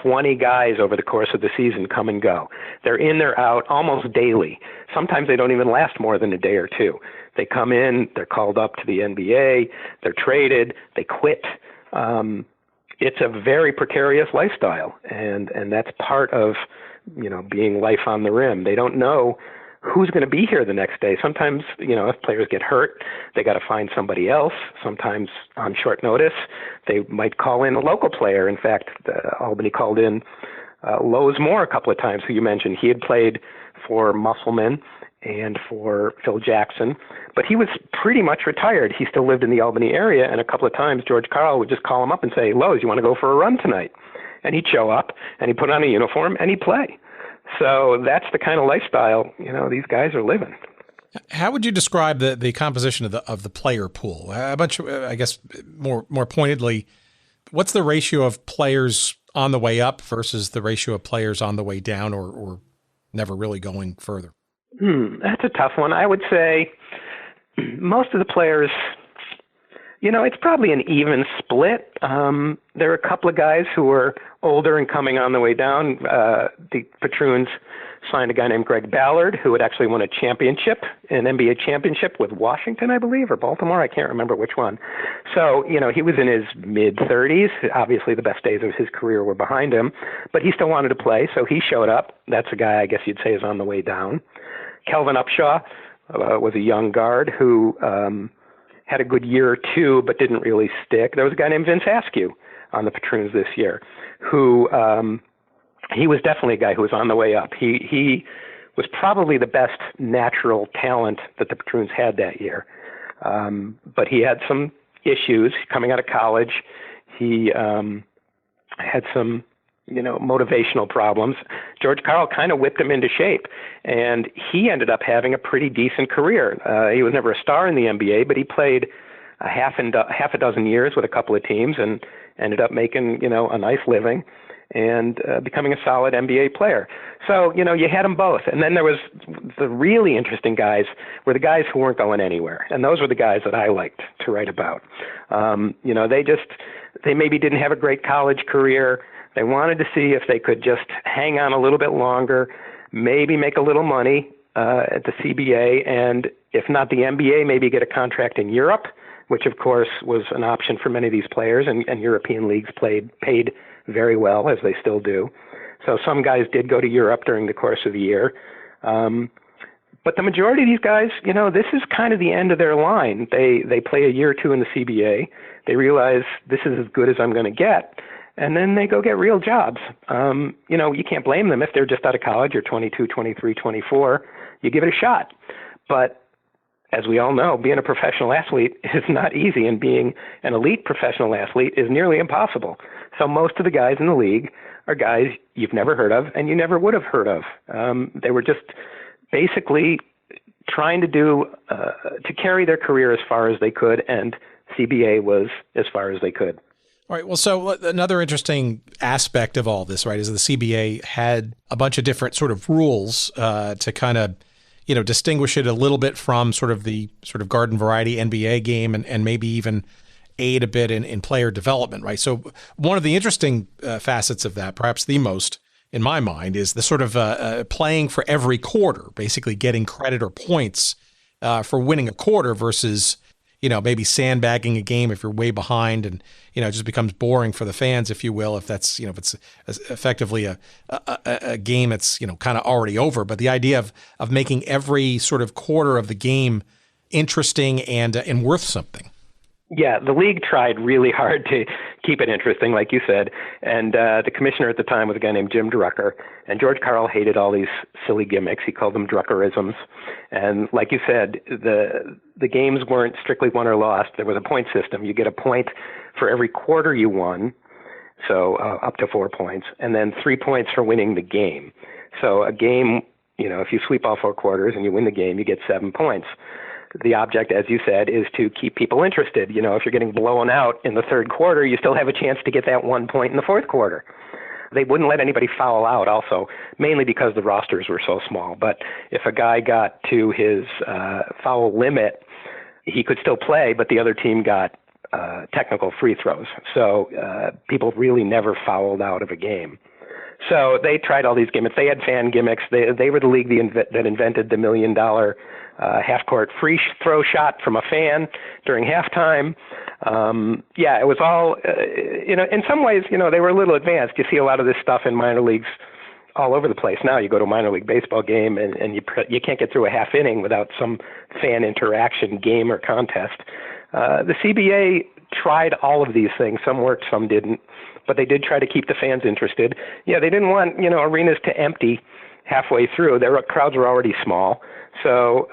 S5: 20 guys over the course of the season come and go. They're in, they're out almost daily. Sometimes they don't even last more than a day or two. They come in, they're called up to the NBA, they're traded, they quit. It's a very precarious lifestyle, and that's part of being life on the rim. They don't know who's going to be here the next day. Sometimes, if players get hurt, they got to find somebody else. Sometimes on short notice, they might call in a local player. In fact, Albany called in Lowe's Moore a couple of times, who you mentioned. He had played for Musselman and for Phil Jackson, but he was pretty much retired. He still lived in the Albany area, and a couple of times George Karl would just call him up and say, Lowe's, you want to go for a run tonight? And he'd show up, and he'd put on a uniform, and he'd play. So that's the kind of lifestyle, these guys are living.
S4: How would you describe the composition of the player pool? A bunch, I guess, more pointedly, what's the ratio of players on the way up versus the ratio of players on the way down, or never really going further?
S5: That's a tough one. I would say most of the players, it's probably an even split. There are a couple of guys who are older and coming on the way down. The Patroons signed a guy named Greg Ballard, who had actually won an NBA championship with Washington, I believe, or Baltimore. I can't remember which one. So, he was in his mid-30s. Obviously, the best days of his career were behind him, but he still wanted to play, so he showed up. That's a guy I guess you'd say is on the way down. Kelvin Upshaw was a young guard who had a good year or two, but didn't really stick. There was a guy named Vince Askew on the Patroons this year, who he was definitely a guy who was on the way up. He was probably the best natural talent that the Patroons had that year, but he had some issues coming out of college. He had some motivational problems. George Karl kind of whipped him into shape, and he ended up having a pretty decent career. He was never a star in the NBA, but he played half a dozen years with a couple of teams and ended up making, a nice living and becoming a solid NBA player. So, you had them both. And then there was the really interesting guys were the guys who weren't going anywhere. And those were the guys that I liked to write about. They maybe didn't have a great college career. They wanted to see if they could just hang on a little bit longer, maybe make a little money at the CBA, and if not the NBA, maybe get a contract in Europe, which of course was an option for many of these players, and European leagues paid very well, as they still do. So some guys did go to Europe during the course of the year. But the majority of these guys, this is kind of the end of their line. They play a year or two in the CBA. They realize this is as good as I'm going to get. And then they go get real jobs. You can't blame them if they're just out of college or 22, 23, 24. You give it a shot. But as we all know, being a professional athlete is not easy, and being an elite professional athlete is nearly impossible. So most of the guys in the league are guys you've never heard of and you never would have heard of. They were just basically trying to carry their career as far as they could, and CBA was as far as they could.
S4: All right. Well, so another interesting aspect of all this, right, is the CBA had a bunch of different sort of rules to kind of, distinguish it a little bit from sort of the sort of garden variety NBA game and maybe even aid a bit in player development, right? So one of the interesting facets of that, perhaps the most in my mind, is the sort of playing for every quarter, basically getting credit or points for winning a quarter versus maybe sandbagging a game if you're way behind, and, it just becomes boring for the fans, if you will, if that's, if it's effectively a game that's, kind of already over. But the idea of making every sort of quarter of the game interesting and worth something.
S5: Yeah, the league tried really hard to keep it interesting, like you said. And the commissioner at the time was a guy named Jim Drucker. And George Karl hated all these silly gimmicks. He called them Druckerisms. And like you said, the games weren't strictly won or lost. There was a point system. You get a point for every quarter you won, so up to 4 points, and then 3 points for winning the game. So a game, if you sweep all 4 quarters and you win the game, you get 7 points. The object, as you said, is to keep people interested. If you're getting blown out in the third quarter, you still have a chance to get that 1 point in the fourth quarter. They wouldn't let anybody foul out also, mainly because the rosters were so small. But if a guy got to his foul limit, he could still play, but the other team got technical free throws. So people really never fouled out of a game. So they tried all these gimmicks. They had fan gimmicks. They were the league that invented the $1 million half-court free throw shot from a fan during halftime. It was all, in some ways, they were a little advanced. You see a lot of this stuff in minor leagues all over the place now. You go to a minor league baseball game, and you can't get through a half inning without some fan interaction, game, or contest. The CBA tried all of these things. Some worked, some didn't, but they did try to keep the fans interested. Yeah, they didn't want arenas to empty halfway through. Their crowds were already small, so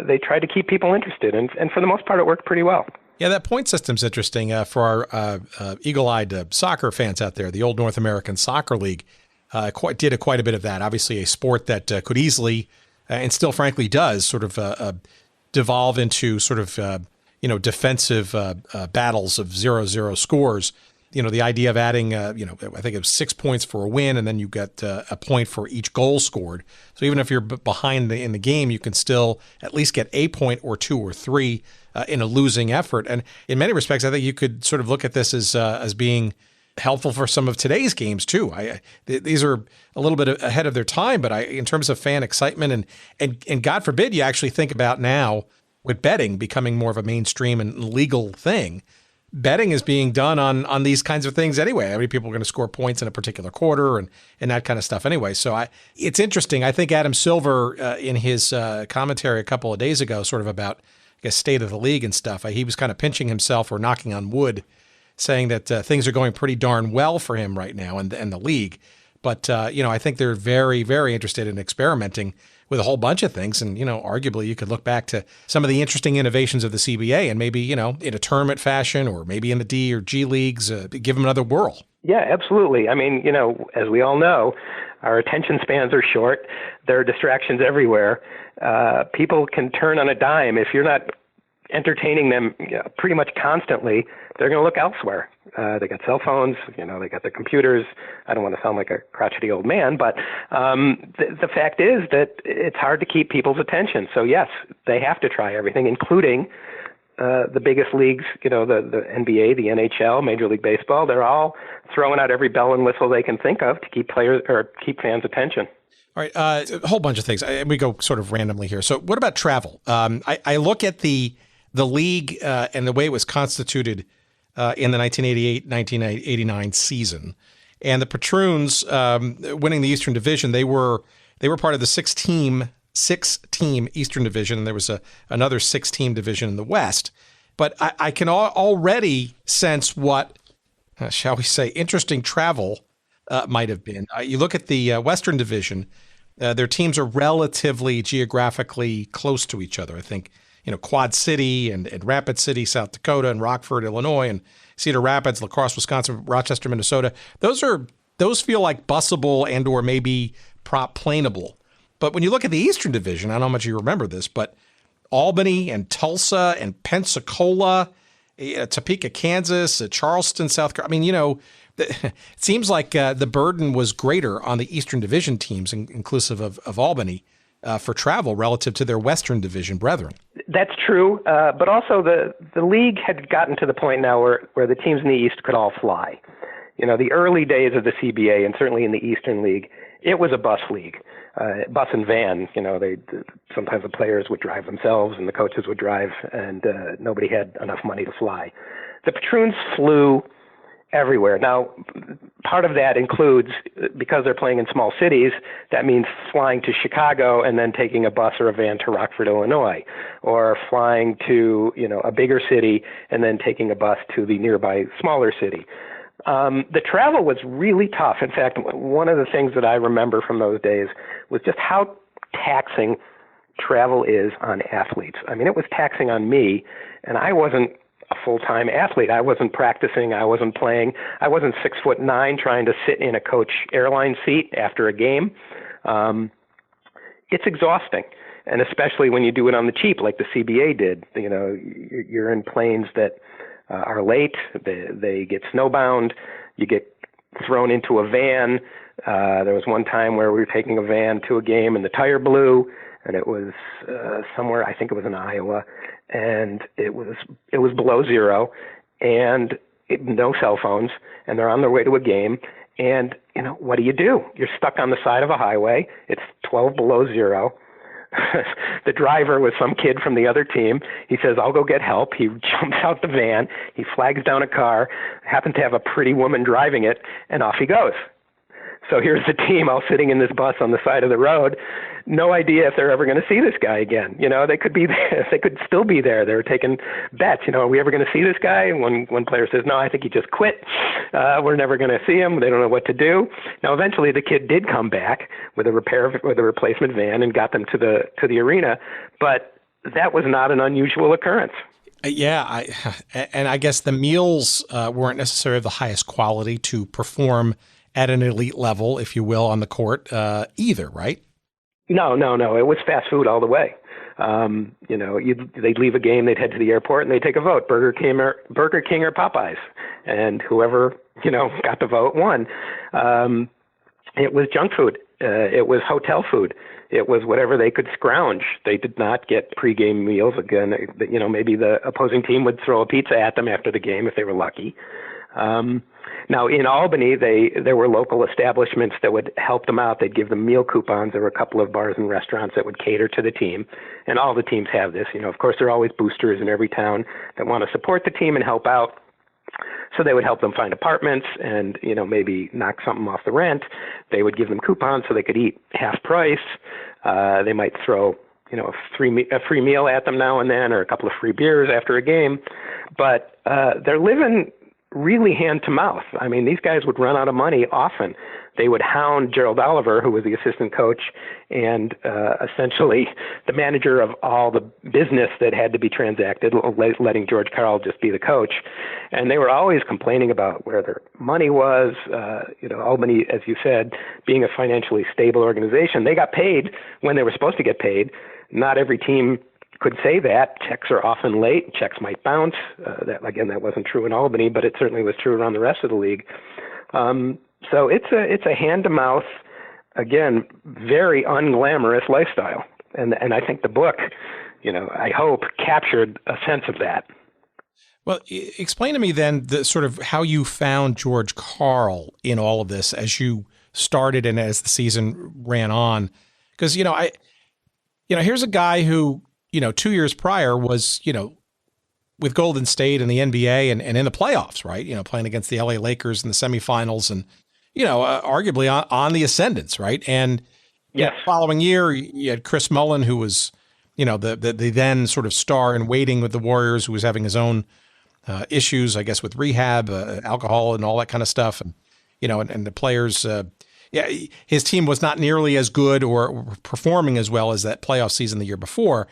S5: they tried to keep people interested, and for the most part, it worked pretty well.
S4: Yeah, that point system's interesting for our eagle-eyed soccer fans out there. The old North American Soccer League did quite a bit of that. Obviously, a sport that could easily, and still frankly does, sort of devolve into sort of defensive battles of 0-0 scores. The idea of adding, I think it was 6 points for a win, and then you get a point for each goal scored. So even if you're behind in the game, you can still at least get a point or 2 or 3 in a losing effort. And in many respects, I think you could sort of look at this as being helpful for some of today's games too. These are a little bit ahead of their time, but in terms of fan excitement and God forbid you actually think about now with betting becoming more of a mainstream and legal thing. Betting is being done on these kinds of things anyway. How many people are going to score points in a particular quarter and that kind of stuff anyway. So it's interesting. I think Adam Silver in his commentary a couple of days ago, sort of about state of the league and stuff, he was kind of pinching himself or knocking on wood, saying that things are going pretty darn well for him right now and the league. But, I think they're very, very interested in experimenting with a whole bunch of things. And, arguably you could look back to some of the interesting innovations of the CBA and maybe, in a tournament fashion or maybe in the D or G leagues, give them another whirl.
S5: Yeah, absolutely. I mean, as we all know, our attention spans are short. There are distractions everywhere. People can turn on a dime. If you're not entertaining them pretty much constantly, they're going to look elsewhere. They got cell phones, they got their computers. I don't want to sound like a crotchety old man, but the fact is that it's hard to keep people's attention. So yes, they have to try everything, including the biggest leagues, the NBA, the NHL, Major League Baseball. They're all throwing out every bell and whistle they can think of to keep players or keep fans' attention.
S4: All right, a whole bunch of things. We go sort of randomly here. So what about travel? I look at the league and the way it was constituted in the 1988-1989 season, and the Patroons winning the Eastern Division. They were part of the six-team Eastern Division, and there was another 6-team division in the West. But I can already sense what, shall we say, interesting travel might have been. You look at the Western Division; their teams are relatively geographically close to each other. I think. Quad City and Rapid City, South Dakota, and Rockford, Illinois, and Cedar Rapids, La Crosse, Wisconsin, Rochester, Minnesota. Those feel like busable and or maybe prop planeable. But when you look at the Eastern Division, I don't know how much you remember this, but Albany and Tulsa and Pensacola, Topeka, Kansas, Charleston, South Carolina. I mean, it seems like the burden was greater on the Eastern Division teams, inclusive of Albany, for travel relative to their Western Division brethren.
S5: That's true, but also the league had gotten to the point now where the teams in the East could all fly. The early days of the CBA, and certainly in the Eastern League, it was a bus league, bus and van. Sometimes the players would drive themselves and the coaches would drive, and nobody had enough money to fly. The Patroons flew everywhere. Now, part of that includes, because they're playing in small cities, that means flying to Chicago and then taking a bus or a van to Rockford, Illinois, or flying to, a bigger city and then taking a bus to the nearby smaller city. The travel was really tough. In fact, one of the things that I remember from those days was just how taxing travel is on athletes. I mean, it was taxing on me, and I wasn't a full-time athlete. I wasn't practicing. I wasn't playing. I wasn't 6'9" trying to sit in a coach airline seat after a game. It's exhausting, and especially when you do it on the cheap, like the CBA did. You're in planes that are late. They get snowbound. You get thrown into a van. There was one time where we were taking a van to a game and the tire blew, and it was somewhere, I think it was in Iowa, and it was below zero, and no cell phones, and they're on their way to a game, and what do? You're stuck on the side of a highway. It's 12 below zero. The driver was some kid from the other team. He says, "I'll go get help." He jumps out the van. He flags down a car, happens to have a pretty woman driving it, and off he goes. So here's the team all sitting in this bus on the side of the road. No idea if they're ever going to see this guy again. They could be there. They could still be there. They're taking bets. Are we ever going to see this guy? And one player says, no, I think he just quit. We're never going to see him. They don't know what to do. Now, eventually the kid did come back with a replacement van and got them to the arena. But that was not an unusual occurrence.
S4: Yeah, I guess the meals weren't necessarily of the highest quality to perform at an elite level, if you will, on the court either, right? No.
S5: It was fast food all the way. They'd leave a game, they'd head to the airport, and they'd take a vote: Burger King or Popeyes, and whoever got the vote won. It was junk food. It was hotel food. It was whatever they could scrounge. They did not get pregame meals. Again, maybe the opposing team would throw a pizza at them after the game if they were lucky. Now, in Albany, there were local establishments that would help them out. They'd give them meal coupons. There were a couple of bars and restaurants that would cater to the team, and all the teams have this. Of course, there are always boosters in every town that want to support the team and help out. So they would help them find apartments and, maybe knock something off the rent. They would give them coupons so they could eat half price. They might throw, a free meal at them now and then, or a couple of free beers after a game. But they're living really hand to mouth. I mean, these guys would run out of money often. They would hound Gerald Oliver, who was the assistant coach and essentially the manager of all the business that had to be transacted, letting George Karl just be the coach. And they were always complaining about where their money was. Albany, as you said, being a financially stable organization, they got paid when they were supposed to get paid. Not every team could say that. Checks are often late. Checks might bounce. That wasn't true in Albany, but it certainly was true around the rest of the league. So it's a hand-to-mouth, again, very unglamorous lifestyle. And I think the book, I hope, captured a sense of that.
S4: Well, explain to me then the sort of how you found George Karl in all of this as you started and as the season ran on. Because, here's a guy who, 2 years prior was, with Golden State in the NBA and in the playoffs, right? Playing against the LA Lakers in the semifinals and, arguably on the ascendance, right? And
S5: yes.
S4: The following year, you had Chris Mullin, who was, the then sort of star in waiting with the Warriors, who was having his own issues, I guess, with rehab, alcohol and all that kind of stuff. And, and the players, his team was not nearly as good or performing as well as that playoff season the year before.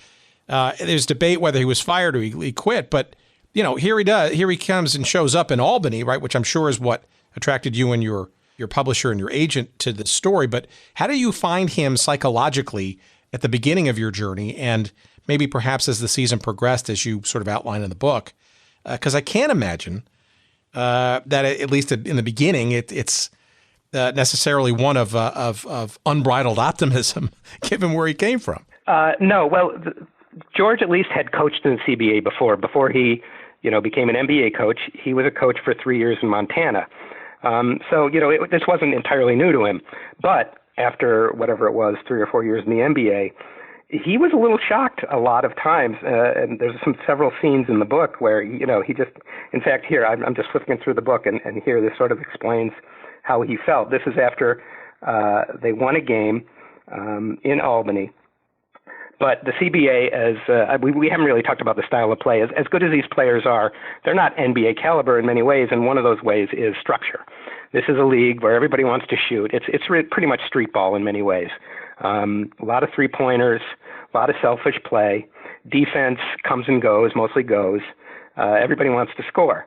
S4: There's debate whether he was fired or he quit, but here he comes and shows up in Albany, right? Which I'm sure is what attracted you and your publisher and your agent to the story. But how do you find him psychologically at the beginning of your journey, and maybe perhaps as the season progressed, as you sort of outline in the book? Because I can't imagine that at least in the beginning, it's necessarily one of unbridled optimism, given where he came from.
S5: No, well. George at least had coached in the CBA before he, became an NBA coach. He was a coach for 3 years in Montana. This wasn't entirely new to him. But after whatever it was, 3 or 4 years in the NBA, he was a little shocked a lot of times. And there's several scenes in the book where, he just, in fact, here, I'm just flipping through the book and here this sort of explains how he felt. This is after they won a game in Albany. But the CBA, we haven't really talked about the style of play. As good as these players are, they're not NBA caliber in many ways, and one of those ways is structure. This is a league where everybody wants to shoot. It's pretty much street ball in many ways. A lot of three-pointers, a lot of selfish play. Defense comes and goes, mostly goes. Everybody wants to score.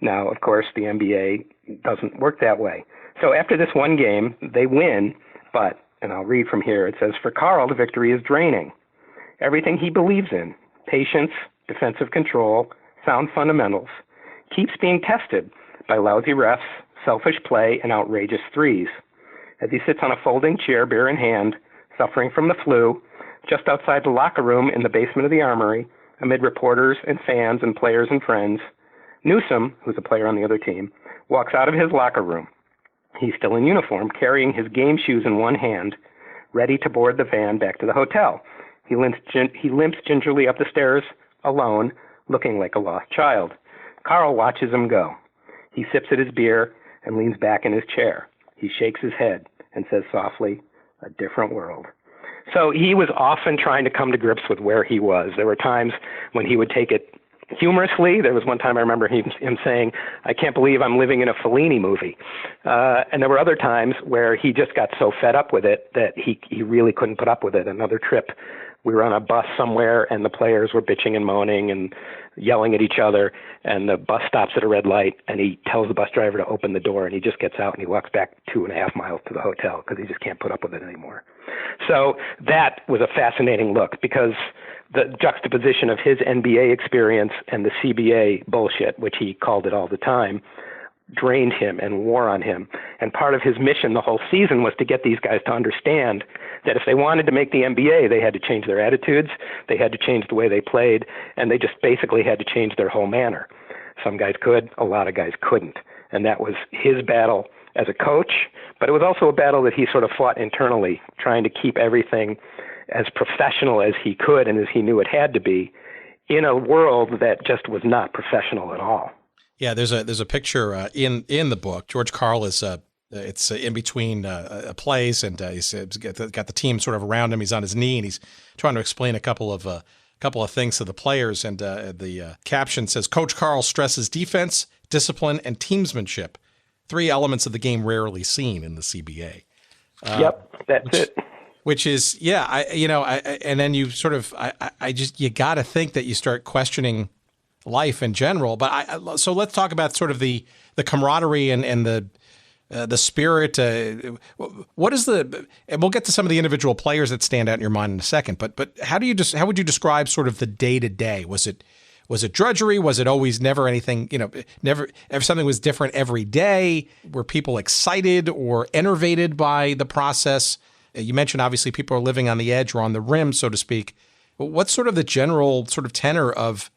S5: Now, of course, the NBA doesn't work that way. So after this one game, they win, but, and I'll read from here, it says, for Karl, the victory is draining. Everything he believes in, patience, defensive control, sound fundamentals, keeps being tested by lousy refs, selfish play, and outrageous threes. As he sits on a folding chair, beer in hand, suffering from the flu, just outside the locker room in the basement of the Armory, amid reporters and fans and players and friends, Newsom, who's a player on the other team, walks out of his locker room. He's still in uniform, carrying his game shoes in one hand, ready to board the van back to the hotel. He limps gingerly up the stairs, alone, looking like a lost child. Karl watches him go. He sips at his beer and leans back in his chair. He shakes his head and says softly, "A different world." So he was often trying to come to grips with where he was. There were times when he would take it humorously. There was one time I remember him saying, "I can't believe I'm living in a Fellini movie." And there were other times where he just got so fed up with it that he really couldn't put up with it. Another trip, we were on a bus somewhere, and the players were bitching and moaning and yelling at each other, and the bus stops at a red light, and he tells the bus driver to open the door, and he just gets out and he walks back 2.5 miles to the hotel because he just can't put up with it anymore. So that was a fascinating look, because the juxtaposition of his NBA experience and the CBA bullshit, which he called it all the time, drained him and wore on him. And part of his mission the whole season was to get these guys to understand that if they wanted to make the NBA, they had to change their attitudes, they had to change the way they played, and they just basically had to change their whole manner. Some guys could, a lot of guys couldn't. And that was his battle as a coach, but it was also a battle that he sort of fought internally, trying to keep everything as professional as he could and as he knew it had to be in a world that just was not professional at all.
S4: Yeah, there's a picture in the book. George Karl is it's in between plays, and he's got the team sort of around him. He's on his knee, and he's trying to explain a couple of things to the players. And the caption says, "Coach Karl stresses defense, discipline, and teamsmanship, 3 elements of the game rarely seen in the CBA."
S5: Yep, that's it.
S4: Which is, and then you sort of, you got to think that you start questioning life in general. But so let's talk about sort of the camaraderie and the spirit. What is and we'll get to some of the individual players that stand out in your mind in a second. But how would you describe sort of the day to day? Was it drudgery? Was it always never anything? Never if something was different every day. Were people excited or enervated by the process? You mentioned obviously people are living on the edge or on the rim, so to speak. But what's sort of the general sort of tenor of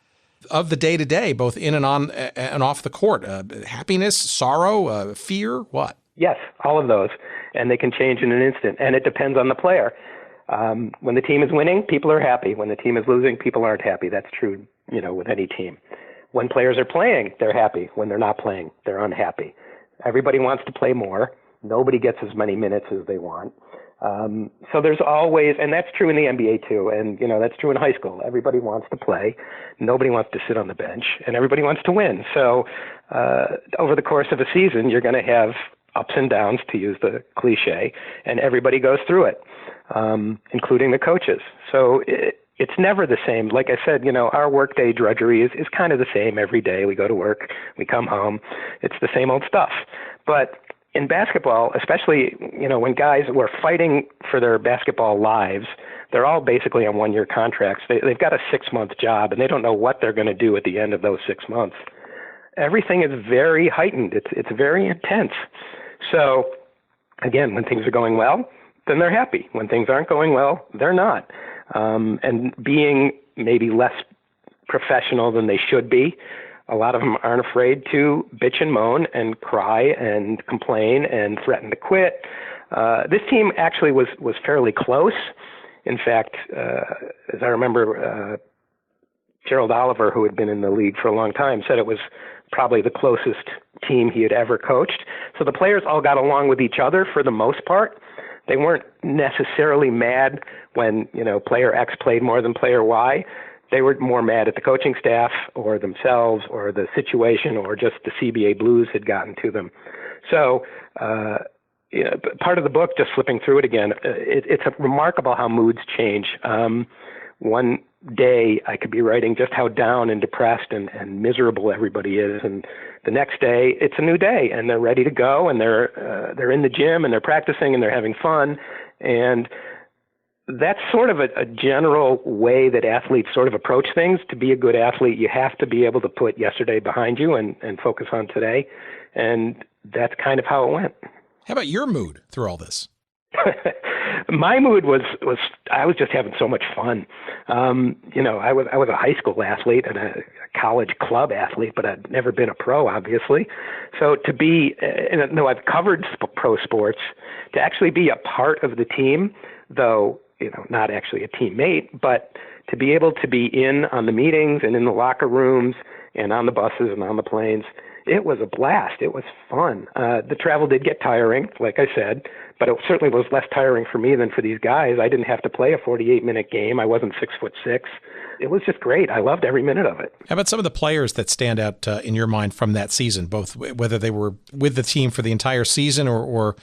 S4: the day-to-day, both in and on and off the court? Happiness, sorrow, fear, what? Yes,
S5: all of those. And they can change in an instant. And it depends on the player. When the team is winning, people are happy. When the team is losing, people aren't happy. That's true, with any team. When players are playing, they're happy. When they're not playing, they're unhappy. Everybody wants to play more. Nobody gets as many minutes as they want. So there's always, and that's true in the NBA too, and that's true in high school. Everybody wants to play, nobody wants to sit on the bench, and everybody wants to win. So over the course of a season, you're going to have ups and downs, to use the cliche, and everybody goes through it, including the coaches. So it's never the same. Like I said, our workday drudgery is kind of the same every day. We go to work, we come home, it's the same old stuff. But in basketball, especially, when guys were fighting for their basketball lives, they're all basically on 1-year contracts. They've got a 6-month job, and they don't know what they're going to do at the end of those 6 months. Everything is very heightened. It's very intense. So, again, when things are going well, then they're happy. When things aren't going well, they're not. And being maybe less professional than they should be, a lot of them aren't afraid to bitch and moan and cry and complain and threaten to quit. This team actually was fairly close. In fact, as I remember, Gerald Oliver, who had been in the league for a long time, said it was probably the closest team he had ever coached. So the players all got along with each other for the most part. They weren't necessarily mad when, player X played more than player Y. They were more mad at the coaching staff or themselves or the situation or just the CBA blues had gotten to them. So part of the book, just flipping through it again, it's remarkable how moods change. One day I could be writing just how down and depressed and miserable everybody is, and the next day it's a new day and they're ready to go and they're in the gym and they're practicing and they're having fun. And that's sort of a general way that athletes sort of approach things. To be a good athlete, you have to be able to put yesterday behind you and focus on today. And that's kind of how it went.
S4: How about your mood through all this?
S5: My mood was I was just having so much fun. I was a high school athlete and a college club athlete, but I'd never been a pro, obviously. So to be, I've covered pro sports, to actually be a part of the team, though, not actually a teammate, but to be able to be in on the meetings and in the locker rooms and on the buses and on the planes. It was a blast. It was fun. The travel did get tiring, like I said, but it certainly was less tiring for me than for these guys. I didn't have to play a 48-minute game. I wasn't 6'6". It was just great. I loved every minute of it.
S4: How about some of the players that stand out in your mind from that season, both whether they were with the team for the entire season or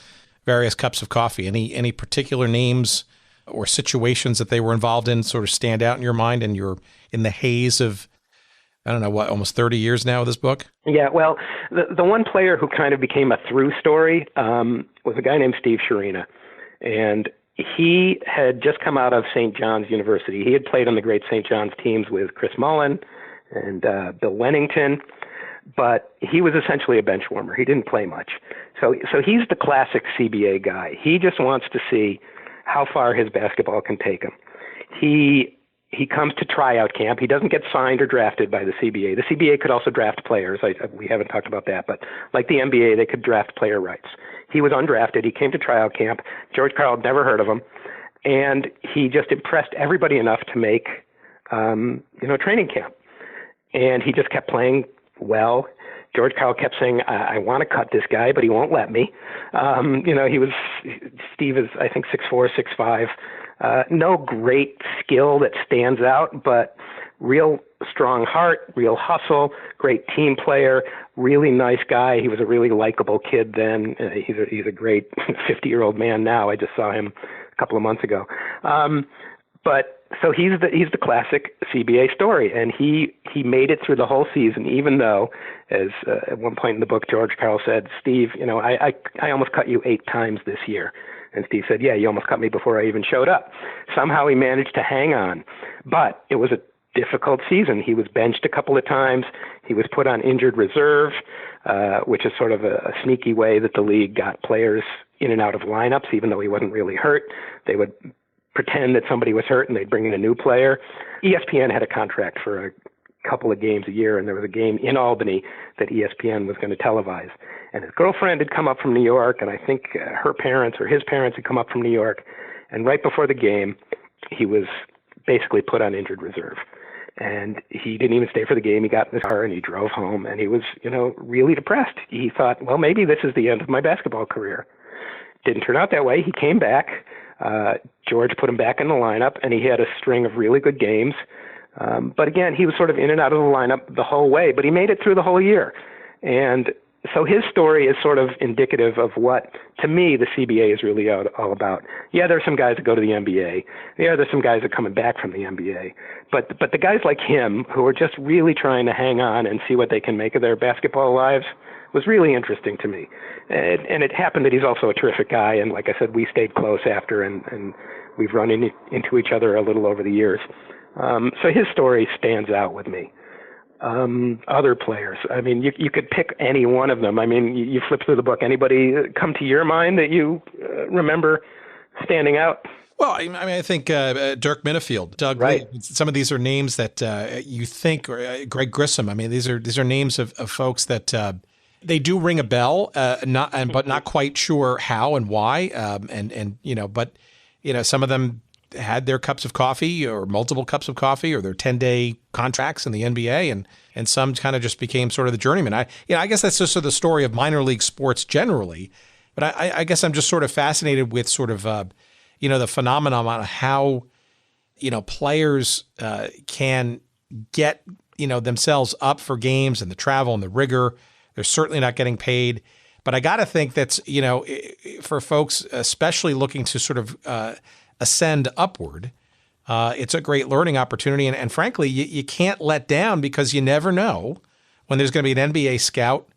S4: various cups of coffee? Any particular names or situations that they were involved in sort of stand out in your mind, and you're in the haze of, I don't know, what, almost 30 years now of this book?
S5: Yeah, well, the one player who kind of became a through story was a guy named Steve Sharina. And he had just come out of St. John's University. He had played on the great St. John's teams with Chris Mullin and Bill Wennington, but he was essentially a bench warmer. He didn't play much. So he's the classic CBA guy. He just wants to see how far his basketball can take him. He comes to tryout camp. He doesn't get signed or drafted by the CBA. The CBA could also draft players. We haven't talked about that, but like the NBA, they could draft player rights. He was undrafted. He came to tryout camp. George Karl had never heard of him, and he just impressed everybody enough to make, training camp. And he just kept playing well. George Karl kept saying, I want to cut this guy, but he won't let me. Steve is, I think, 6'4", 6'5". No great skill that stands out, but real strong heart, real hustle, great team player, really nice guy. He was a really likable kid then. He's a great 50-year-old man now. I just saw him a couple of months ago. So he's the classic CBA story, and he made it through the whole season, even though, as at one point in the book, George Karl said, Steve, I almost cut you 8 times this year. And Steve said, yeah, you almost cut me before I even showed up. Somehow he managed to hang on, but it was a difficult season. He was benched a couple of times. He was put on injured reserve, which is sort of a sneaky way that the league got players in and out of lineups, even though he wasn't really hurt. They would pretend that somebody was hurt and they'd bring in a new player. ESPN had a contract for a couple of games a year, and there was a game in Albany that ESPN was going to televise. And his girlfriend had come up from New York, and I think her parents or his parents had come up from New York. And right before the game, he was basically put on injured reserve. And he didn't even stay for the game. He got in his car and he drove home, and he was, really depressed. He thought, well, maybe this is the end of my basketball career. Didn't turn out that way. He came back. George put him back in the lineup, and he had a string of really good games. But again, he was sort of in and out of the lineup the whole way, but he made it through the whole year. And so his story is sort of indicative of what, to me, the CBA is really all about. Yeah, there are some guys that go to the NBA. Yeah, there's some guys that are coming back from the NBA. But the guys like him who are just really trying to hang on and see what they can make of their basketball lives was really interesting to me. And it happened that he's also a terrific guy. And like I said, we stayed close after, and we've run into each other a little over the years. So his story stands out with me. Other players, I mean, you could pick any one of them. I mean, you flip through the book. Anybody come to your mind that you remember standing out?
S4: Well, I think Dirk Minifield, Doug
S5: right.
S4: Lee. Some of these are names that you think, or Greg Grissom. I mean, these are names of folks that they do ring a bell, but not quite sure how and why. But some of them had their cups of coffee or multiple cups of coffee or their 10-day contracts in the NBA, and some kind of just became sort of the journeyman. I guess that's just sort of the story of minor league sports generally, but I guess I'm just sort of fascinated with sort of, the phenomenon on how, players can get, themselves up for games and the travel and the rigor. They're certainly not getting paid, but I got to think that's, for folks, especially looking to sort of, ascend upward, it's a great learning opportunity. And frankly, you can't let down, because you never know when there's going to be an NBA scout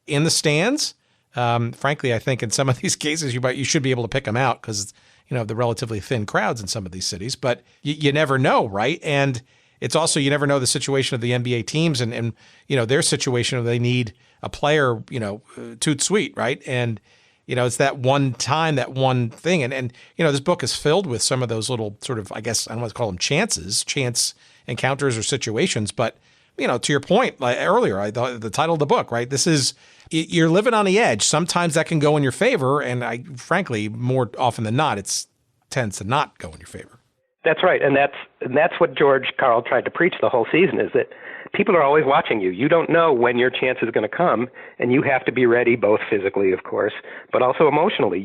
S4: in the stands. Frankly, I think in some of these cases, you should be able to pick them out because, the relatively thin crowds in some of these cities, but you never know, right? And it's also, you never know the situation of the NBA teams and their situation where they need a player, toot sweet, right? And it's that one time, that one thing. And this book is filled with some of those little sort of, I guess, I don't want to call them chance encounters or situations. But, to your point, like earlier, the title of the book, right? This is, you're living on the edge. Sometimes that can go in your favor. And frankly, more often than not, it tends to not go in your favor.
S5: That's right. And that's what George Karl tried to preach the whole season, is that people are always watching you. You don't know when your chance is going to come, and you have to be ready, both physically, of course, but also emotionally.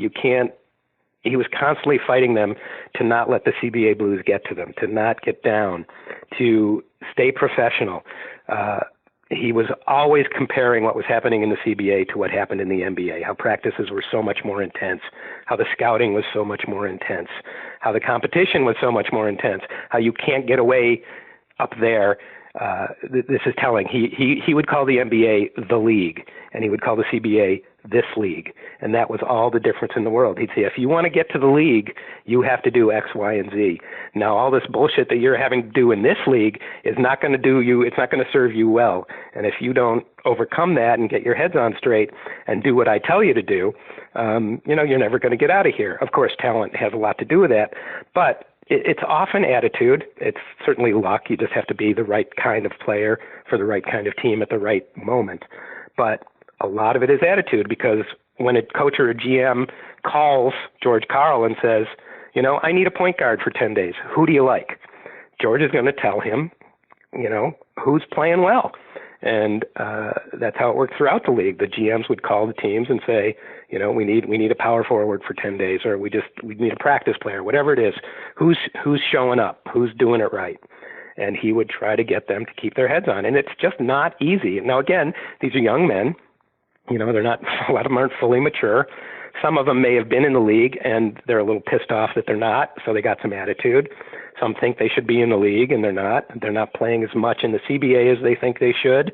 S5: He was constantly fighting them to not let the CBA blues get to them, to not get down, to stay professional. He was always comparing what was happening in the CBA to what happened in the NBA, how practices were so much more intense, how the scouting was so much more intense, how the competition was so much more intense, how you can't get away up there. This is telling. He would call the NBA the league, and he would call the CBA this league. And that was all the difference in the world. He'd say, if you want to get to the league, you have to do X, Y, and Z. Now, all this bullshit that you're having to do in this league is not going to do you, it's not going to serve you well. And if you don't overcome that and get your heads on straight and do what I tell you to do, you're never going to get out of here. Of course, talent has a lot to do with that, but it's often attitude. It's certainly luck. You just have to be the right kind of player for the right kind of team at the right moment. But a lot of it is attitude, because when a coach or a GM calls George Karl and says, I need a point guard for 10 days. Who do you like? George is going to tell him, who's playing well. And that's how it worked throughout the league. The GMs would call the teams and say, we need a power forward for 10 days, or we need a practice player, whatever it is. Who's showing up? Who's doing it right? And he would try to get them to keep their heads on. And it's just not easy. Now, again, these are young men. They're not, a lot of them aren't fully mature. Some of them may have been in the league and they're a little pissed off that they're not, so they got some attitude. Some think they should be in the league and they're not. They're not playing as much in the CBA as they think they should.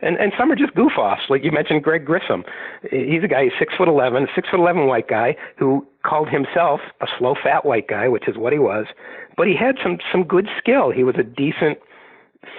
S5: And some are just goof-offs, like you mentioned Greg Grissom. He's a guy, he's 6'11", white guy who called himself a slow, fat white guy, which is what he was. But he had some good skill. He was a decent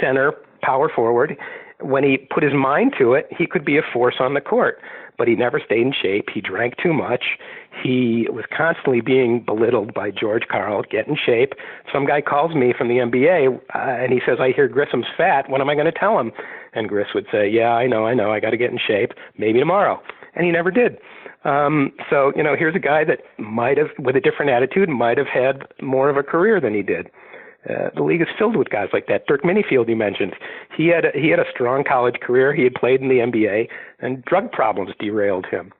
S5: center, power forward. When he put his mind to it, he could be a force on the court, but he never stayed in shape. He drank too much. He was constantly being belittled by George Karl. Get in shape. Some guy calls me from the NBA, and he says, I hear Grissom's fat. What am I going to tell him? And Griss would say, yeah, I know. I got to get in shape. Maybe tomorrow. And he never did. So here's a guy that might have, with a different attitude, might have had more of a career than he did. The league is filled with guys like that. Dirk Minifield, you mentioned. He had a strong college career. He had played in the NBA, and drug problems derailed him.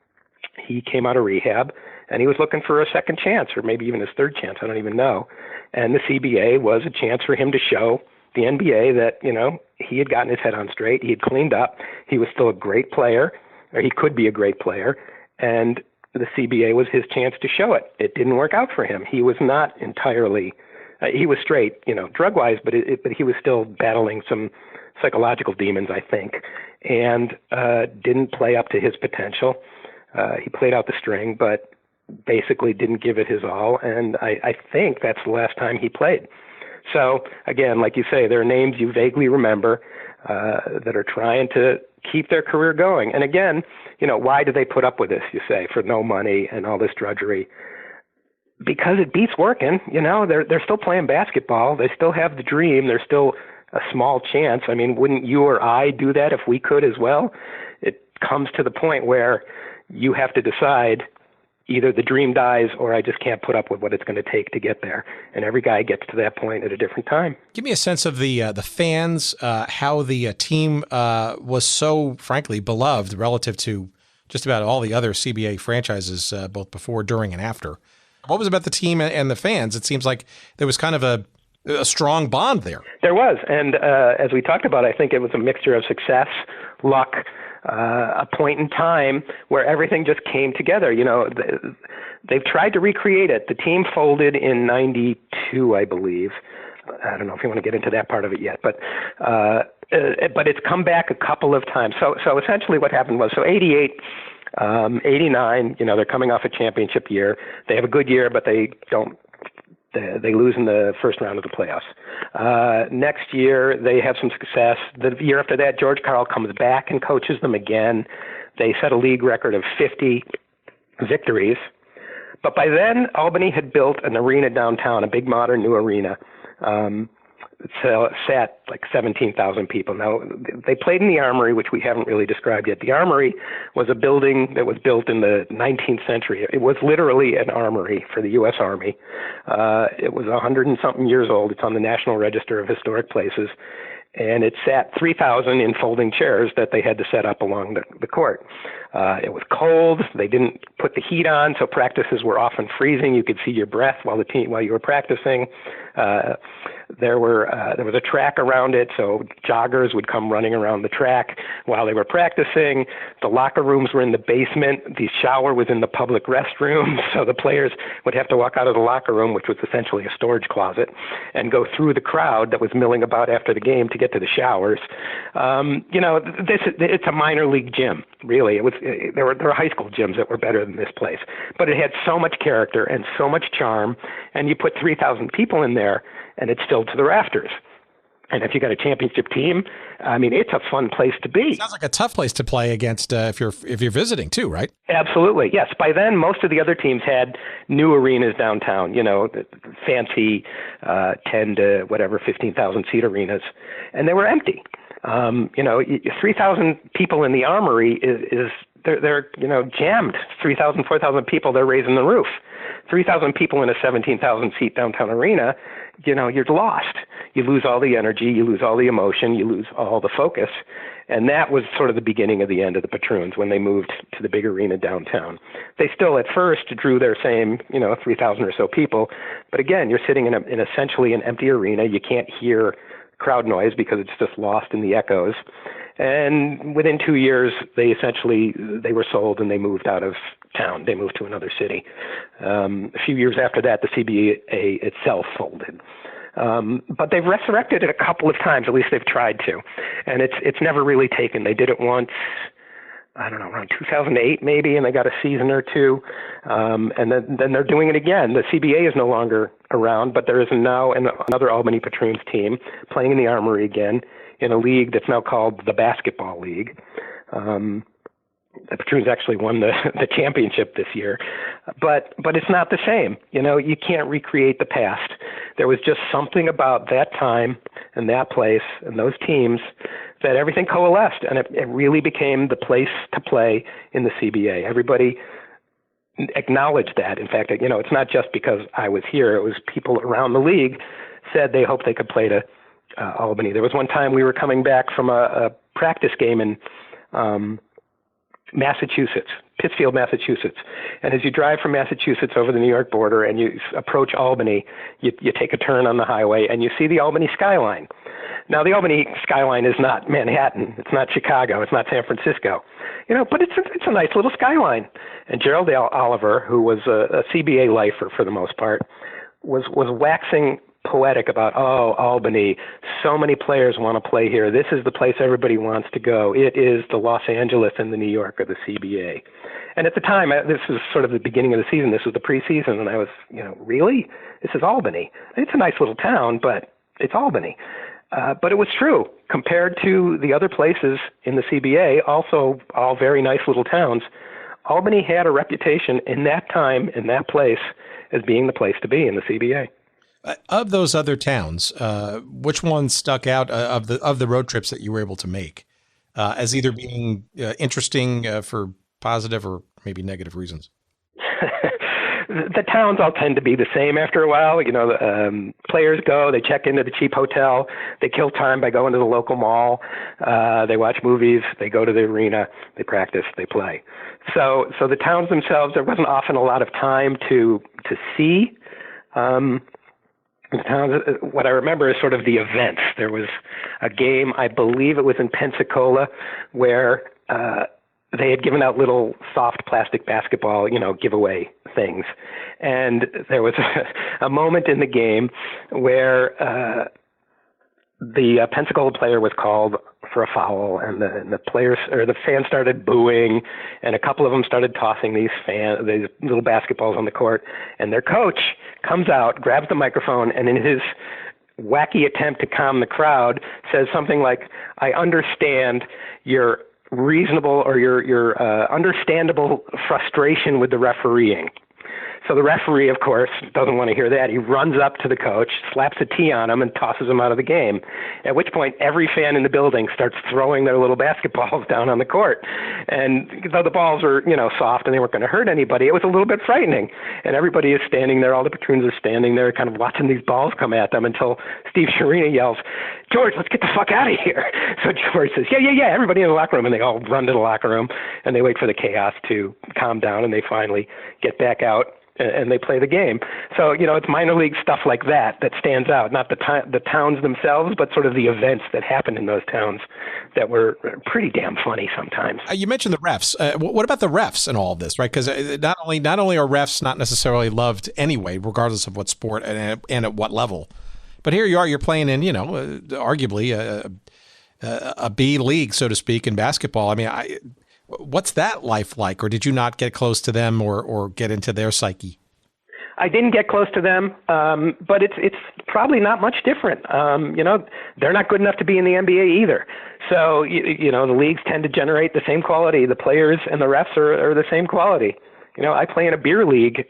S5: He came out of rehab, and he was looking for a second chance, or maybe even his third chance. I don't even know. And the CBA was a chance for him to show the NBA that, he had gotten his head on straight. He had cleaned up. He was still a great player, or he could be a great player. And the CBA was his chance to show it. It didn't work out for him. He was not entirely... he was straight, drug-wise, but he was still battling some psychological demons, I think, and didn't play up to his potential. He played out the string, but basically didn't give it his all, and I think that's the last time he played. So, again, like you say, there are names you vaguely remember that are trying to keep their career going. And again, why do they put up with this, you say, for no money and all this drudgery? Because it beats working. They're still playing basketball. They still have the dream. There's still a small chance. I mean, wouldn't you or I do that if we could as well? It comes to the point where you have to decide either the dream dies or I just can't put up with what it's going to take to get there. And every guy gets to that point at a different time. Give me a sense of the fans, how the team was so, frankly, beloved relative to just about all the other CBA franchises, both before, during, and after. What was about the team and the fans? It seems like there was kind of a strong bond there. There was. And as we talked about, I think it was a mixture of success, luck, a point in time where everything just came together. They've tried to recreate it. The team folded in 92, I believe. I don't know if you want to get into that part of it yet, but it's come back a couple of times. So essentially what happened was, 88, 89, they're coming off a championship year. They have a good year, but they lose in the first round of the playoffs. Next year, they have some success. The year after that, George Karl comes back and coaches them again. They set a league record of 50 victories. But by then, Albany had built an arena downtown, a big modern new arena. It sat like 17,000 people. Now, they played in the Armory, which we haven't really described yet. The Armory was a building that was built in the 19th century. It was literally an armory for the U.S. Army. It was 100 and something years old. It's on the National Register of Historic Places. and it sat 3,000 in folding chairs that they had to set up along the court. It was cold. They didn't put the heat on, so practices were often freezing. You could see your breath while you were practicing. There was a track around it, so joggers would come running around the track while they were practicing. The locker rooms were in the basement. The shower was in the public restroom, so the players would have to walk out of the locker room, which was essentially a storage closet, and go through the crowd that was milling about after the game to get to the showers. It's a minor league gym, really. There were high school gyms that were better than this place, but it had so much character and so much charm, and you put 3,000 people in there, and it's filled to the rafters. And if you got a championship team, I mean, it's a fun place to be.
S4: Sounds like a tough place to play against if you're visiting too, right?
S5: Absolutely, yes. By then, most of the other teams had new arenas downtown. Fancy 10 to 15,000 seat arenas, and they were empty. 3,000 people in the Armory is they're jammed. 3,000, 4,000 people, they're raising the roof. 3,000 people in a 17,000 seat downtown arena, you're lost. You lose all the energy, you lose all the emotion, you lose all the focus. And that was sort of the beginning of the end of the Patroons when they moved to the big arena downtown. They still at first drew their same, 3,000 or so people. But again, you're sitting in essentially an empty arena. You can't hear crowd noise because it's just lost in the echoes. And within 2 years, they were sold and they moved out of town. They moved to another city. A few years after that, the CBA itself folded. But they've resurrected it a couple of times. At least they've tried to. And it's never really taken. They did it once, I don't know, around 2008 maybe, and they got a season or two. And then they're doing it again. The CBA is no longer around, but there is now another Albany Patroons team playing in the Armory again in a league that's now called the Basketball League. The Patroons actually won the championship this year, but it's not the same. You can't recreate the past. There was just something about that time and that place and those teams that everything coalesced, and it really became the place to play in the CBA. Everybody acknowledged that. In fact, it's not just because I was here. It was people around the league said they hoped they could play to Albany. There was one time we were coming back from a practice game in Massachusetts, Pittsfield, Massachusetts. And as you drive from Massachusetts over the New York border and you approach Albany, you take a turn on the highway and you see the Albany skyline. Now, the Albany skyline is not Manhattan. It's not Chicago. It's not San Francisco. But it's a nice little skyline. And Gerald Oliver, who was a CBA lifer for the most part, was waxing poetic about, Albany, so many players want to play here. This is the place everybody wants to go. It is the Los Angeles and the New York of the CBA. And at the time, this was sort of the beginning of the season. This was the preseason, and I was, really? This is Albany. It's a nice little town, but it's Albany. But it was true. Compared to the other places in the CBA, also all very nice little towns, Albany had a reputation in that time, in that place, as being the place to be in the CBA.
S4: Of those other towns, which one stuck out of the road trips that you were able to make as either being interesting for positive or maybe negative reasons?
S5: The towns all tend to be the same after a while. Players go, they check into the cheap hotel, they kill time by going to the local mall, they watch movies, they go to the arena, they practice, they play. So the towns themselves, there wasn't often a lot of time to see. The towns, what I remember is sort of the events. There was a game, I believe it was in Pensacola, where they had given out little soft plastic basketball, giveaway things. And there was a moment in the game where the Pensacola player was called for a foul, and the players or the fans started booing, and a couple of them started tossing these little basketballs on the court. And their coach comes out, grabs the microphone, and in his wacky attempt to calm the crowd, says something like, "I understand your reasonable or your understandable frustration with the refereeing." So the referee, of course, doesn't want to hear that. He runs up to the coach, slaps a tee on him, and tosses him out of the game, at which point every fan in the building starts throwing their little basketballs down on the court. And though the balls were, soft and they weren't going to hurt anybody, it was a little bit frightening. And everybody is standing there, all the patroons are standing there kind of watching these balls come at them until Steve Sharina yells, "George, let's get the fuck out of here." So George says, yeah, everybody in the locker room, and they all run to the locker room, and they wait for the chaos to calm down, and they finally get back out and they play the game. So, it's minor league stuff like that stands out, not the towns themselves, but sort of the events that happened in those towns that were pretty damn funny sometimes.
S4: You mentioned the refs. What about the refs and all of this, right? Because not only are refs not necessarily loved anyway, regardless of what sport and at what level, but here you are, you're playing in, arguably a B league, so to speak, in basketball. I mean, what's that life like? Or did you not get close to them or get into their psyche?
S5: I didn't get close to them, but it's probably not much different. They're not good enough to be in the NBA either. So, the leagues tend to generate the same quality. The players and the refs are the same quality. I play in a beer league,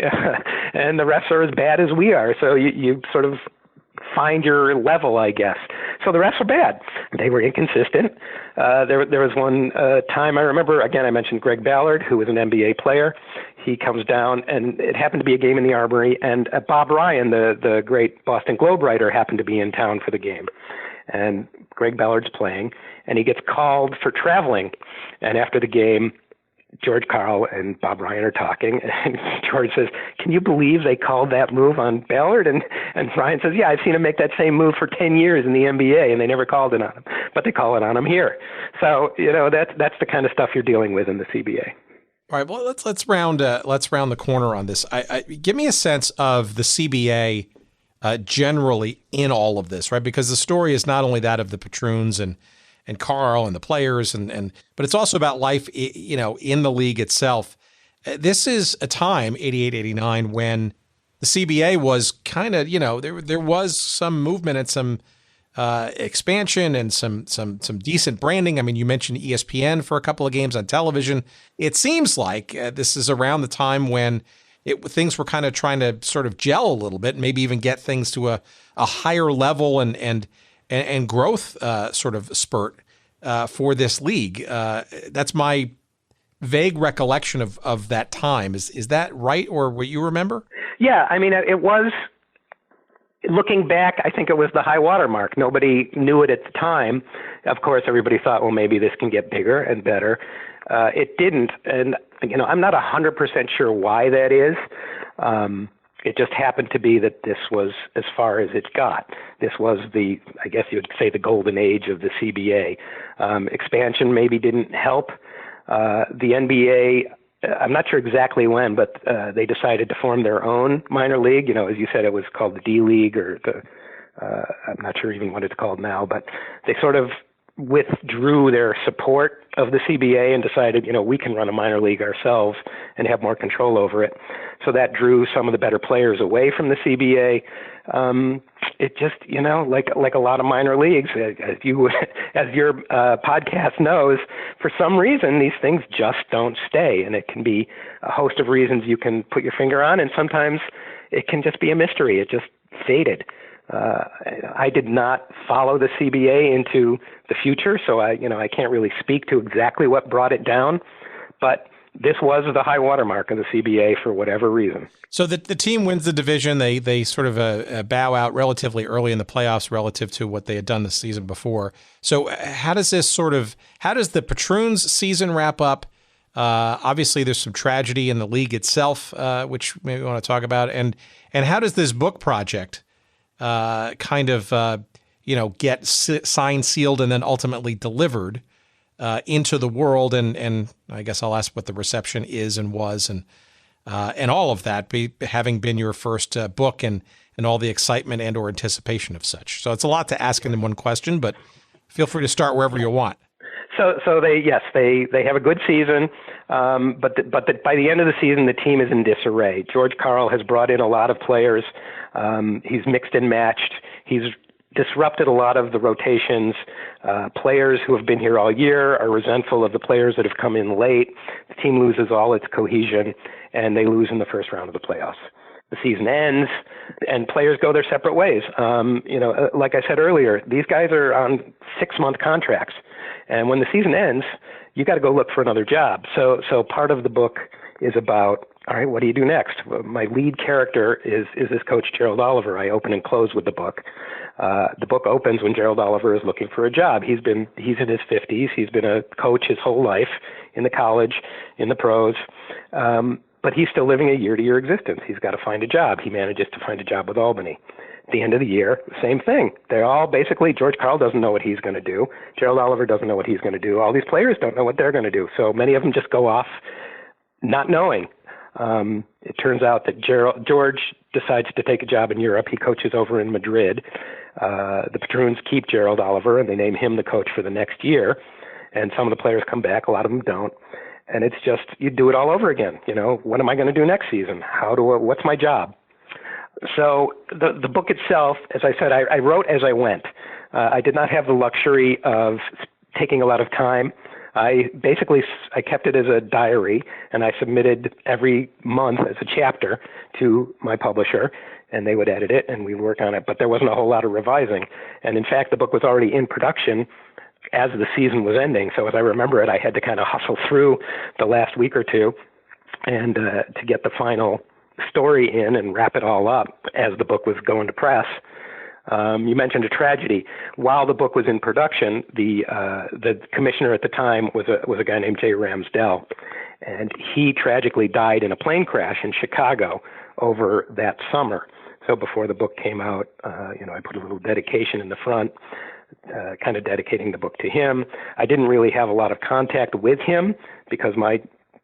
S5: and the refs are as bad as we are. So you sort of find your level, I guess. So the refs were bad. They were inconsistent. There was one time I remember, again, I mentioned Greg Ballard, who was an NBA player. He comes down, and it happened to be a game in the Armory, and Bob Ryan, the great Boston Globe writer, happened to be in town for the game. And Greg Ballard's playing, and he gets called for traveling. And after the game, George Karl and Bob Ryan are talking, and George says, "Can you believe they called that move on Ballard?" And Ryan says, "Yeah, I've seen him make that same move for 10 years in the NBA, and they never called it on him, but they call it on him here." So, that's the kind of stuff you're dealing with in the CBA.
S4: All right, well, let's round the corner on this. Give me a sense of the CBA generally in all of this, right? Because the story is not only that of the patroons and Carl and the players, but it's also about life, in the league itself. This is a time, 88, 89, when the CBA was kind of, there was some movement and some expansion and some decent branding. I mean, you mentioned ESPN for a couple of games on television. It seems like this is around the time when things were kind of trying to sort of gel a little bit, maybe even get things to a higher level and growth sort of spurt for this league. That's my vague recollection of that time. Is that right, or what you remember?
S5: Yeah, I mean, it was, looking back, I think it was the high water mark. Nobody knew it at the time. Of course, everybody thought, well, maybe this can get bigger and better. It didn't, and I'm not 100% sure why that is. It just happened to be that this was as far as it got. This was I guess you would say, the golden age of the CBA. Expansion maybe didn't help. The NBA, I'm not sure exactly when, but they decided to form their own minor league. As you said, it was called the D League, or I'm not sure even what it's called now, but they sort of withdrew their support of the CBA and decided, we can run a minor league ourselves and have more control over it. So that drew some of the better players away from the CBA. It just, like a lot of minor leagues, as your podcast knows, for some reason, these things just don't stay. And it can be a host of reasons you can put your finger on. And sometimes it can just be a mystery. It just faded. I did not follow the CBA into the future, so I can't really speak to exactly what brought it down, but this was the high watermark of the CBA for whatever reason.
S4: So the team wins the division. They sort of bow out relatively early in the playoffs relative to what they had done the season before. So how does the Patroons season wrap up? Obviously, there's some tragedy in the league itself, which maybe we want to talk about, and how does this book project get signed, sealed, and then ultimately delivered into the world? And I guess I'll ask what the reception is and was, and all of that, having been your first book and all the excitement and or anticipation of such. So it's a lot to ask in one question, but feel free to start wherever you want.
S5: So they have a good season, but by the end of the season, the team is in disarray. George Karl has brought in a lot of players. He's mixed and matched. He's disrupted a lot of the rotations. Players who have been here all year are resentful of the players that have come in late. The team loses all its cohesion, and they lose in the first round of the playoffs. The season ends, and players go their separate ways. Like I said earlier, these guys are on 6-month contracts, and when the season ends, you got to go look for another job. So part of the book is about, all right, what do you do next? My lead character is this coach, Gerald Oliver. I open and close with the book. The book opens when Gerald Oliver is looking for a job. He's in his 50s. He's been a coach his whole life in the college, in the pros. But he's still living a year-to-year existence. He's got to find a job. He manages to find a job with Albany. At the end of the year, same thing. They're all basically, George Karl doesn't know what he's going to do. Gerald Oliver doesn't know what he's going to do. All these players don't know what they're going to do. So many of them just go off not knowing. It turns out that George decides to take a job in Europe. He coaches over in Madrid. The Patroons keep Gerald Oliver, and they name him the coach for the next year. And some of the players come back. A lot of them don't. And it's just, you do it all over again. What am I going to do next season? What's my job? So the book itself, as I said, I wrote as I went. I did not have the luxury of taking a lot of time. I kept it as a diary, and I submitted every month as a chapter to my publisher, and they would edit it, and we'd work on it. But there wasn't a whole lot of revising. And in fact, the book was already in production as the season was ending. So as I remember it, I had to kind of hustle through the last week or two and to get the final story in and wrap it all up as the book was going to press. You mentioned a tragedy. While the book was in production, the commissioner at the time was a guy named Jay Ramsdell, and he tragically died in a plane crash in Chicago over that summer. So before the book came out, I put a little dedication in the front, kind of dedicating the book to him. I didn't really have a lot of contact with him because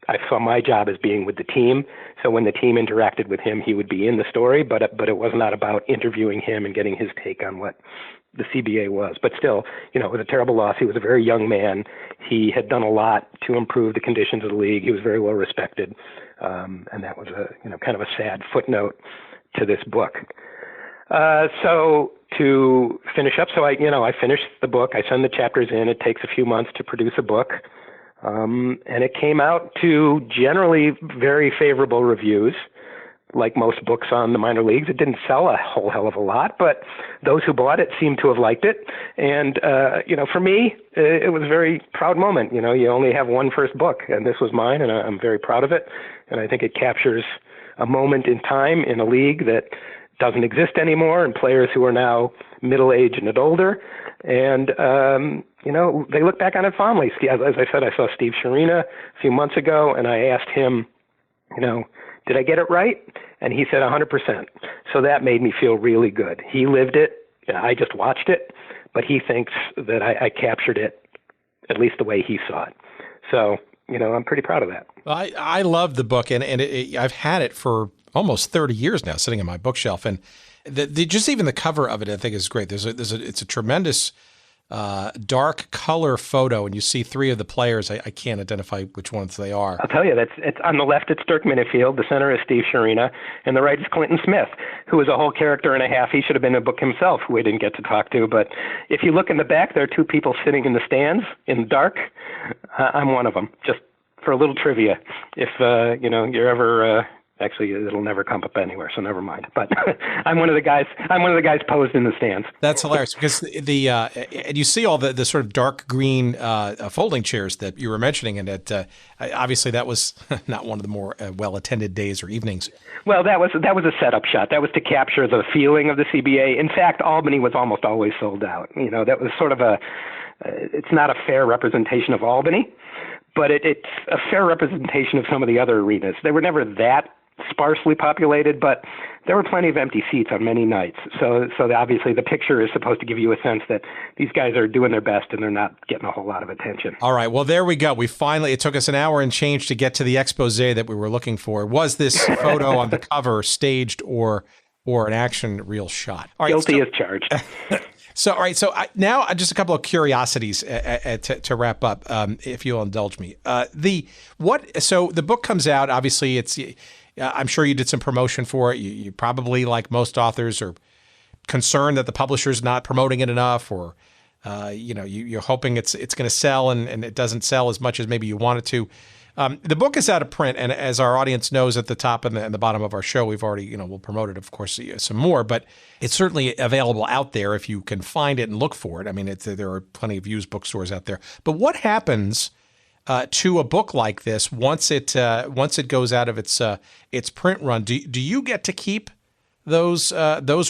S5: I saw my job as being with the team. So when the team interacted with him, he would be in the story, but it was not about interviewing him and getting his take on what the CBA was. But still, it was a terrible loss. He was a very young man. He had done a lot to improve the conditions of the league. He was very well respected. And that was kind of a sad footnote to this book. So to finish up, I finished the book. I send the chapters in. It takes a few months to produce a book. And it came out to generally very favorable reviews. Like most books on the minor leagues, it didn't sell a whole hell of a lot, but those who bought it seemed to have liked it. And, for me, it was a very proud moment. You only have one first book, and this was mine, and I'm very proud of it. And I think it captures a moment in time in a league that doesn't exist anymore, and players who are now middle-aged and older. And, they look back on it fondly. As I said, I saw Steve Sharina a few months ago, and I asked him, did I get it right? And he said 100%. So that made me feel really good. He lived it. I just watched it, but he thinks that I captured it at least the way he saw it. So, I'm pretty proud of that.
S4: Well, I love the book, and I've had it for almost 30 years now, sitting on my bookshelf, and just even the cover of it, I think, is great. It's a tremendous dark color photo, and you see three of the players. I can't identify which ones they are.
S5: I'll tell you, it's on the left, it's Dirk Minifield. The center is Steve Sharina, and the right is Clinton Smith, who is a whole character and a half. He should have been in a book himself, who we didn't get to talk to. But if you look in the back, there are two people sitting in the stands in the dark. I'm one of them. Just for a little trivia, if you're ever. Actually, it'll never come up anywhere, so never mind. But I'm one of the guys posed in the stands.
S4: That's hilarious because and you see all the sort of dark green folding chairs that you were mentioning, and that obviously that was not one of the more well attended days or evenings.
S5: Well, that was a setup shot. That was to capture the feeling of the CBA. In fact, Albany was almost always sold out. That was sort of it's not a fair representation of Albany, but it's a fair representation of some of the other arenas. They were never that sparsely populated, but there were plenty of empty seats on many nights. So obviously the picture is supposed to give you a sense that these guys are doing their best and they're not getting a whole lot of attention.
S4: All right. Well, there we go. It took us an hour and change to get to the expose that we were looking for. Was this photo on the cover staged or an action reel shot? All right,
S5: guilty as charged.
S4: So, all right. So now just a couple of curiosities to wrap up, if you'll indulge me. So the book comes out. Obviously, I'm sure you did some promotion for it. You probably, like most authors, are concerned that the publisher's not promoting it enough, or you're hoping it's going to sell and it doesn't sell as much as maybe you want it to. The book is out of print, and as our audience knows at the top and the bottom of our show, we've already, we'll promote it, of course, some more, but it's certainly available out there if you can find it and look for it. I mean, there are plenty of used bookstores out there. But what happens to a book like this once it goes out of its print run? Do you get to keep those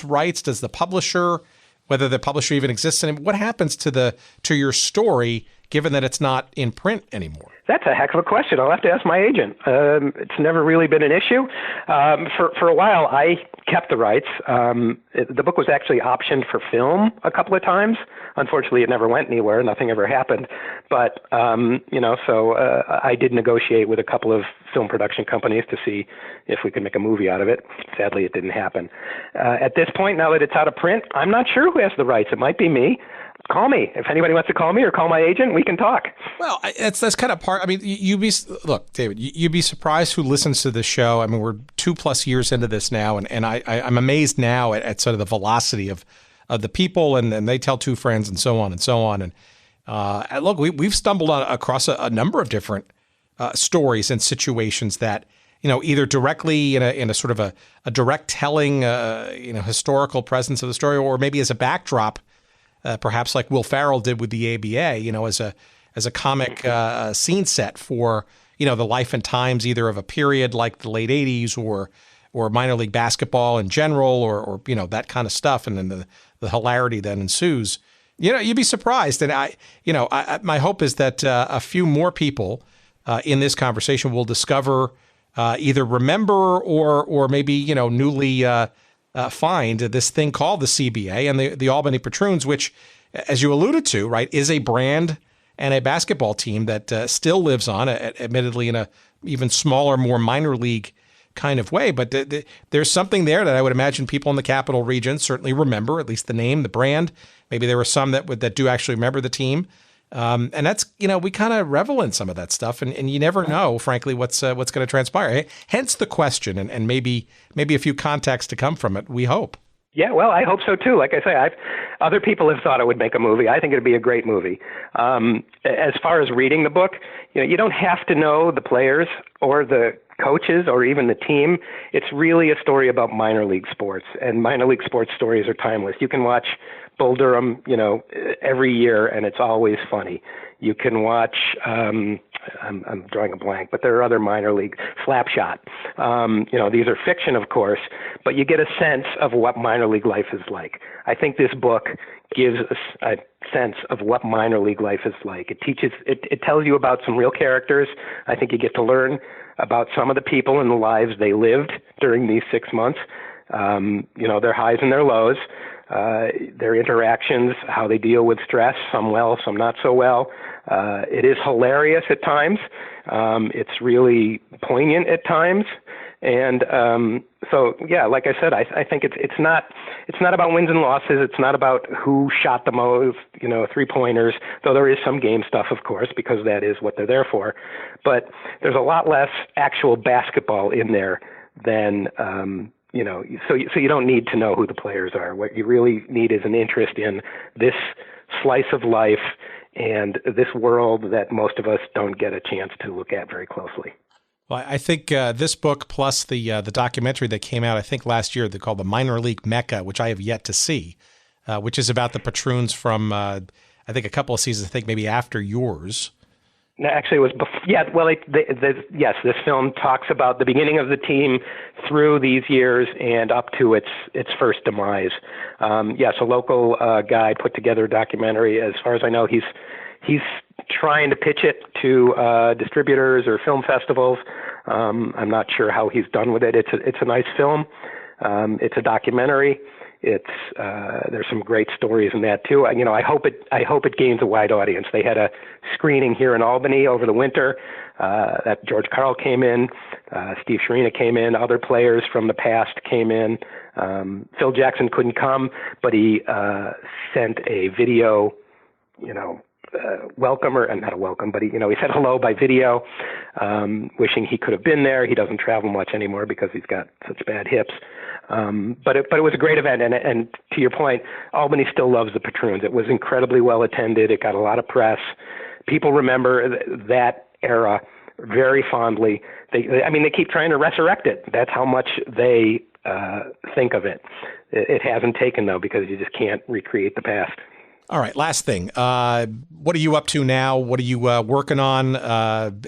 S4: rights? Does the publisher, whether the publisher even exists anymore, what happens to your story given that it's not in print anymore?
S5: That's a heck of a question. I'll have to ask my agent. It's never really been an issue. For a while, I kept the rights. The book was actually optioned for film a couple of times. Unfortunately, it never went anywhere. Nothing ever happened. But, so I did negotiate with a couple of film production companies to see if we could make a movie out of it. Sadly, it didn't happen. At this point, now that it's out of print, I'm not sure who has the rights. It might be me. Call me. If anybody wants to call me or call my agent, we can talk.
S4: Well, that's kind of part. I mean, look, David, you'd be surprised who listens to this show. I mean, we're 2+ years into this now, and I'm amazed now at sort of the velocity of the people, and they tell two friends and so on and so on. And look, we've stumbled across a number of different stories and situations that, either directly in a sort of a direct telling, historical presence of the story, or maybe as a backdrop. Perhaps like Will Ferrell did with the ABA, as a comic scene set for, the life and times either of a period like the late 80s or minor league basketball in general or that kind of stuff. And then the hilarity that ensues. You'd be surprised. And my hope is that a few more people in this conversation will discover, either remember or maybe, newly find this thing called the CBA and the Albany Patroons, which, as you alluded to, right, is a brand and a basketball team that still lives on, admittedly in a even smaller, more minor league kind of way. But there's something there that I would imagine people in the capital region certainly remember, at least the name, the brand. Maybe there were some that do actually remember the team. And that's, we kind of revel in some of that stuff, and you never know, frankly, what's going to transpire. Hence the question, and maybe a few contacts to come from it, we hope.
S5: Yeah, well, I hope so too. Like I say, other people have thought it would make a movie. I think it'd be a great movie. As far as reading the book, you don't have to know the players or the coaches or even the team. It's really a story about minor league sports, and minor league sports stories are timeless. You can watch Bull Durham, every year, and it's always funny. You can watch, I'm drawing a blank, but there are other minor league, Slapshot. These are fiction, of course, but you get a sense of what minor league life is like. I think this book gives us a sense of what minor league life is like. It tells you about some real characters. I think you get to learn about some of the people and the lives they lived during these 6 months. Their highs and their lows. Their interactions, how they deal with stress, some well, some not so well. It is hilarious at times. It's really poignant at times. And like I said, I think it's not about wins and losses. It's not about who shot the most, 3-pointers, though there is some game stuff, of course, because that is what they're there for. But there's a lot less actual basketball in there than so you don't need to know who the players are. What you really need is an interest in this slice of life and this world that most of us don't get a chance to look at very closely.
S4: Well, I think this book plus the documentary that came out, I think last year, they called The Minor League Mecca, which I have yet to see, which is about the Patroons from, I think, a couple of seasons, I think maybe after yours.
S5: No, actually, it was before. Yeah, well, yes, this film talks about the beginning of the team through these years and up to its first demise. Yes, a local guy put together a documentary. As far as I know, he's trying to pitch it to distributors or film festivals. I'm not sure how he's done with it. It's a nice film. It's a documentary. There's some great stories in that too. I hope it gains a wide audience. They had a screening here in Albany over the winter. That George Karl came in, Steve Sharina came in, other players from the past came in. Phil Jackson couldn't come, but he sent a video, welcome, or not a welcome, but he said hello by video, wishing he could have been there. He doesn't travel much anymore because he's got such bad hips. But it was a great event, and to your point, Albany still loves the Patroons. It was incredibly well attended. It got a lot of press. People remember that era very fondly. They keep trying to resurrect it. That's how much they think of it. It hasn't taken, though, because you just can't recreate the past.
S4: All right, last thing. What are you up to now? What are you working on?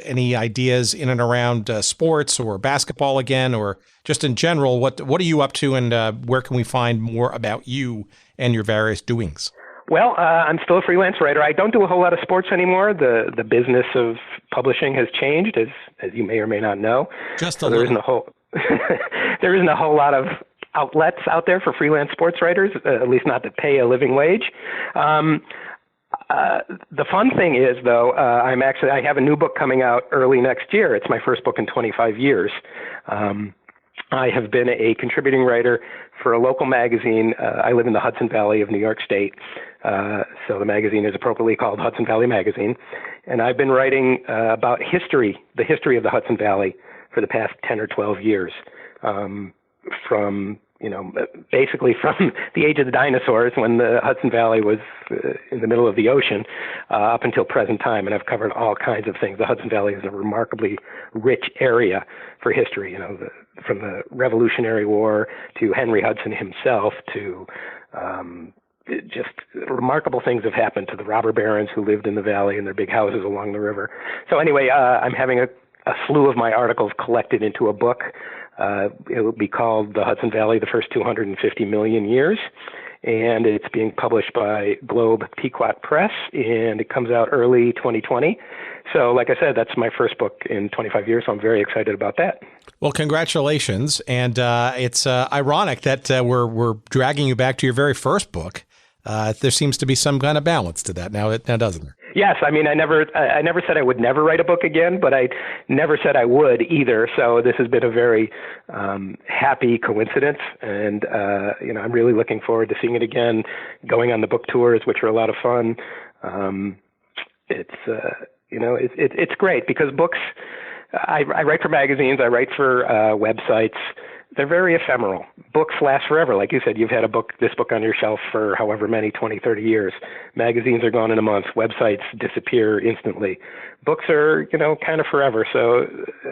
S4: Any ideas in and around sports or basketball again, or just in general? What are you up to, and where can we find more about you and your various doings?
S5: Well, I'm still a freelance writer. I don't do a whole lot of sports anymore. The business of publishing has changed, as you may or may not know.
S4: Just
S5: so there isn't a whole lot of outlets out there for freelance sports writers, at least not that pay a living wage. The fun thing is, though, I have a new book coming out early next year. It's my first book in 25 years. I have been a contributing writer for a local magazine. I live in the Hudson Valley of New York State, so the magazine is appropriately called Hudson Valley Magazine. And I've been writing about the history of the Hudson Valley for the past 10 or 12 years, basically from the age of the dinosaurs, when the Hudson Valley was in the middle of the ocean, up until present time. And I've covered all kinds of things. The Hudson Valley is a remarkably rich area for history, from the Revolutionary War to Henry Hudson himself to just remarkable things have happened to the robber barons who lived in the valley in their big houses along the river. So anyway, I'm having a slew of my articles collected into a book. It will be called The Hudson Valley, the First 250 Million Years, and it's being published by Globe Pequot Press, and it comes out early 2020. So, like I said, that's my first book in 25 years, so I'm very excited about that.
S4: Well, congratulations, and it's ironic that we're dragging you back to your very first book. There seems to be some kind of balance to that now, doesn't there?
S5: Yes, I never said I would never write a book again, but I never said I would either. So this has been a very happy coincidence, and I'm really looking forward to seeing it again, going on the book tours, which are a lot of fun. It's great because books. I write for magazines. I write for websites. They're very ephemeral. Books last forever. Like you said, you've had this book on your shelf for however many, 20, 30 years. Magazines are gone in a month. Websites disappear instantly. Books are, kind of forever. So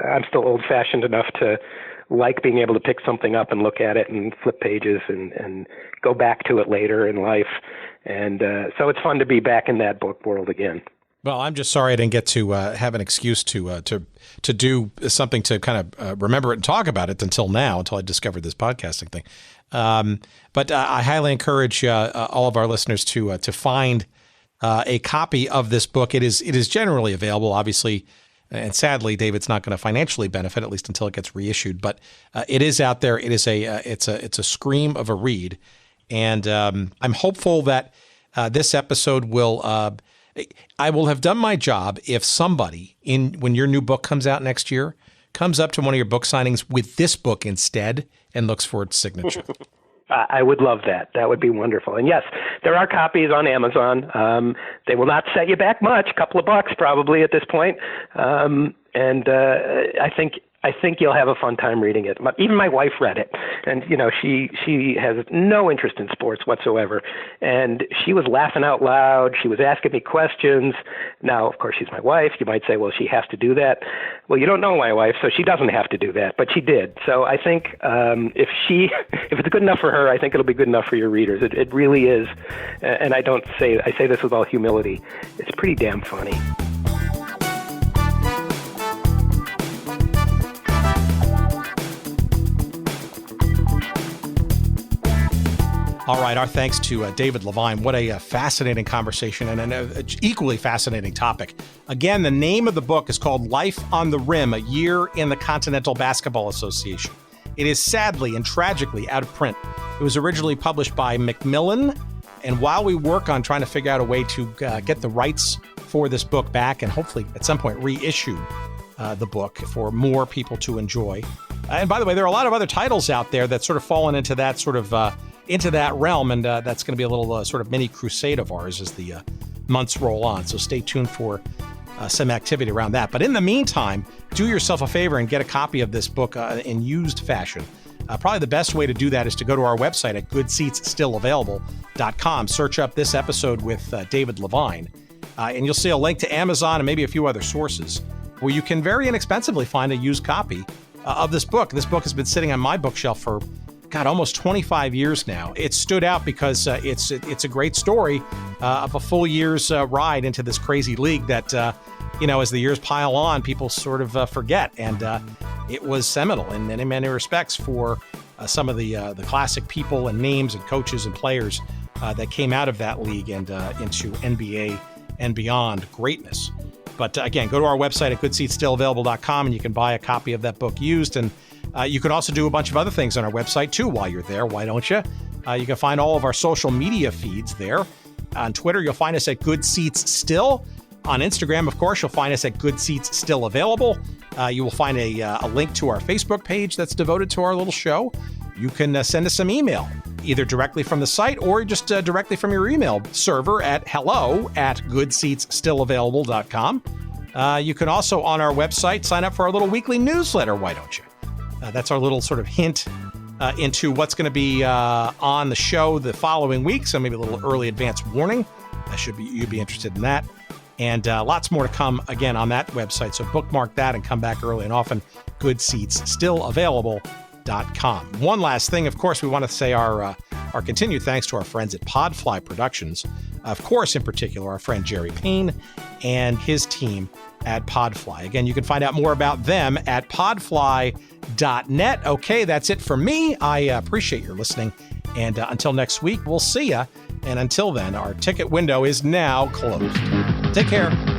S5: I'm still old-fashioned enough to like being able to pick something up and look at it and flip pages and go back to it later in life. And so it's fun to be back in that book world again.
S4: Well, I'm just sorry I didn't get to have an excuse to do something to kind of remember it and talk about it until I discovered this podcasting thing. But I highly encourage all of our listeners to find a copy of this book. It is generally available, obviously, and sadly, David's not going to financially benefit, at least until it gets reissued. But it is out there. It is it's a scream of a read, and I'm hopeful that this episode will. I will have done my job if somebody, when your new book comes out next year, comes up to one of your book signings with this book instead and looks for its signature.
S5: I would love that. That would be wonderful. And yes, there are copies on Amazon. They will not set you back much, a couple of bucks probably at this point. And I think you'll have a fun time reading it. Even my wife read it, and she has no interest in sports whatsoever, and she was laughing out loud. She was asking me questions. Now, of course, she's my wife. You might say, well, she has to do that. Well, you don't know my wife, so she doesn't have to do that, but she did. So I think if it's good enough for her, I think it'll be good enough for your readers. It really is, and I say this with all humility. It's pretty damn funny.
S4: All right, our thanks to David Levine. What a fascinating conversation and an equally fascinating topic. Again, the name of the book is called Life on the Rim, A Year in the Continental Basketball Association. It is sadly and tragically out of print. It was originally published by Macmillan, and while we work on trying to figure out a way to get the rights for this book back and hopefully at some point reissue the book for more people to enjoy. And by the way, there are a lot of other titles out there that sort of fallen into that sort of into that realm, and that's going to be a little sort of mini crusade of ours as the months roll on. So stay tuned for some activity around that. But in the meantime, do yourself a favor and get a copy of this book in used fashion. Probably the best way to do that is to go to our website at goodseatsstillavailable.com. Search up this episode with David Levine, and you'll see a link to Amazon and maybe a few other sources where you can very inexpensively find a used copy of this book. This book has been sitting on my bookshelf for, almost 25 years now. It stood out because it's a great story of a full year's ride into this crazy league that, as the years pile on, people sort of forget. And it was seminal in many respects for some of the classic people and names and coaches and players that came out of that league and into NBA and beyond greatness. But again, go to our website at goodseatsstillavailable.com and you can buy a copy of that book used. And you can also do a bunch of other things on our website too while you're there. Why don't you? You can find all of our social media feeds there. On Twitter, you'll find us at Good Seats Still. On Instagram, of course, you'll find us at Good Seats Still Available. You will find a link to our Facebook page that's devoted to our little show. You can send us some email, either directly from the site or just directly from your email server at hello@goodseatsstillavailable.com. You can also, on our website, sign up for our little weekly newsletter. Why don't you? That's our little sort of hint into what's going to be on the show the following week. So maybe a little early advance warning. You'd be interested in that. And lots more to come, again, on that website. So bookmark that and come back early and often. goodseatsstillavailable.com. One last thing, of course, we want to say our continued thanks to our friends at Podfly Productions. Of course, in particular, our friend Jerry Payne and his team at Podfly. Again, you can find out more about them at podfly.net. Okay, that's it for me. I appreciate your listening. And until next week, we'll see ya. And until then, our ticket window is now closed. Take care.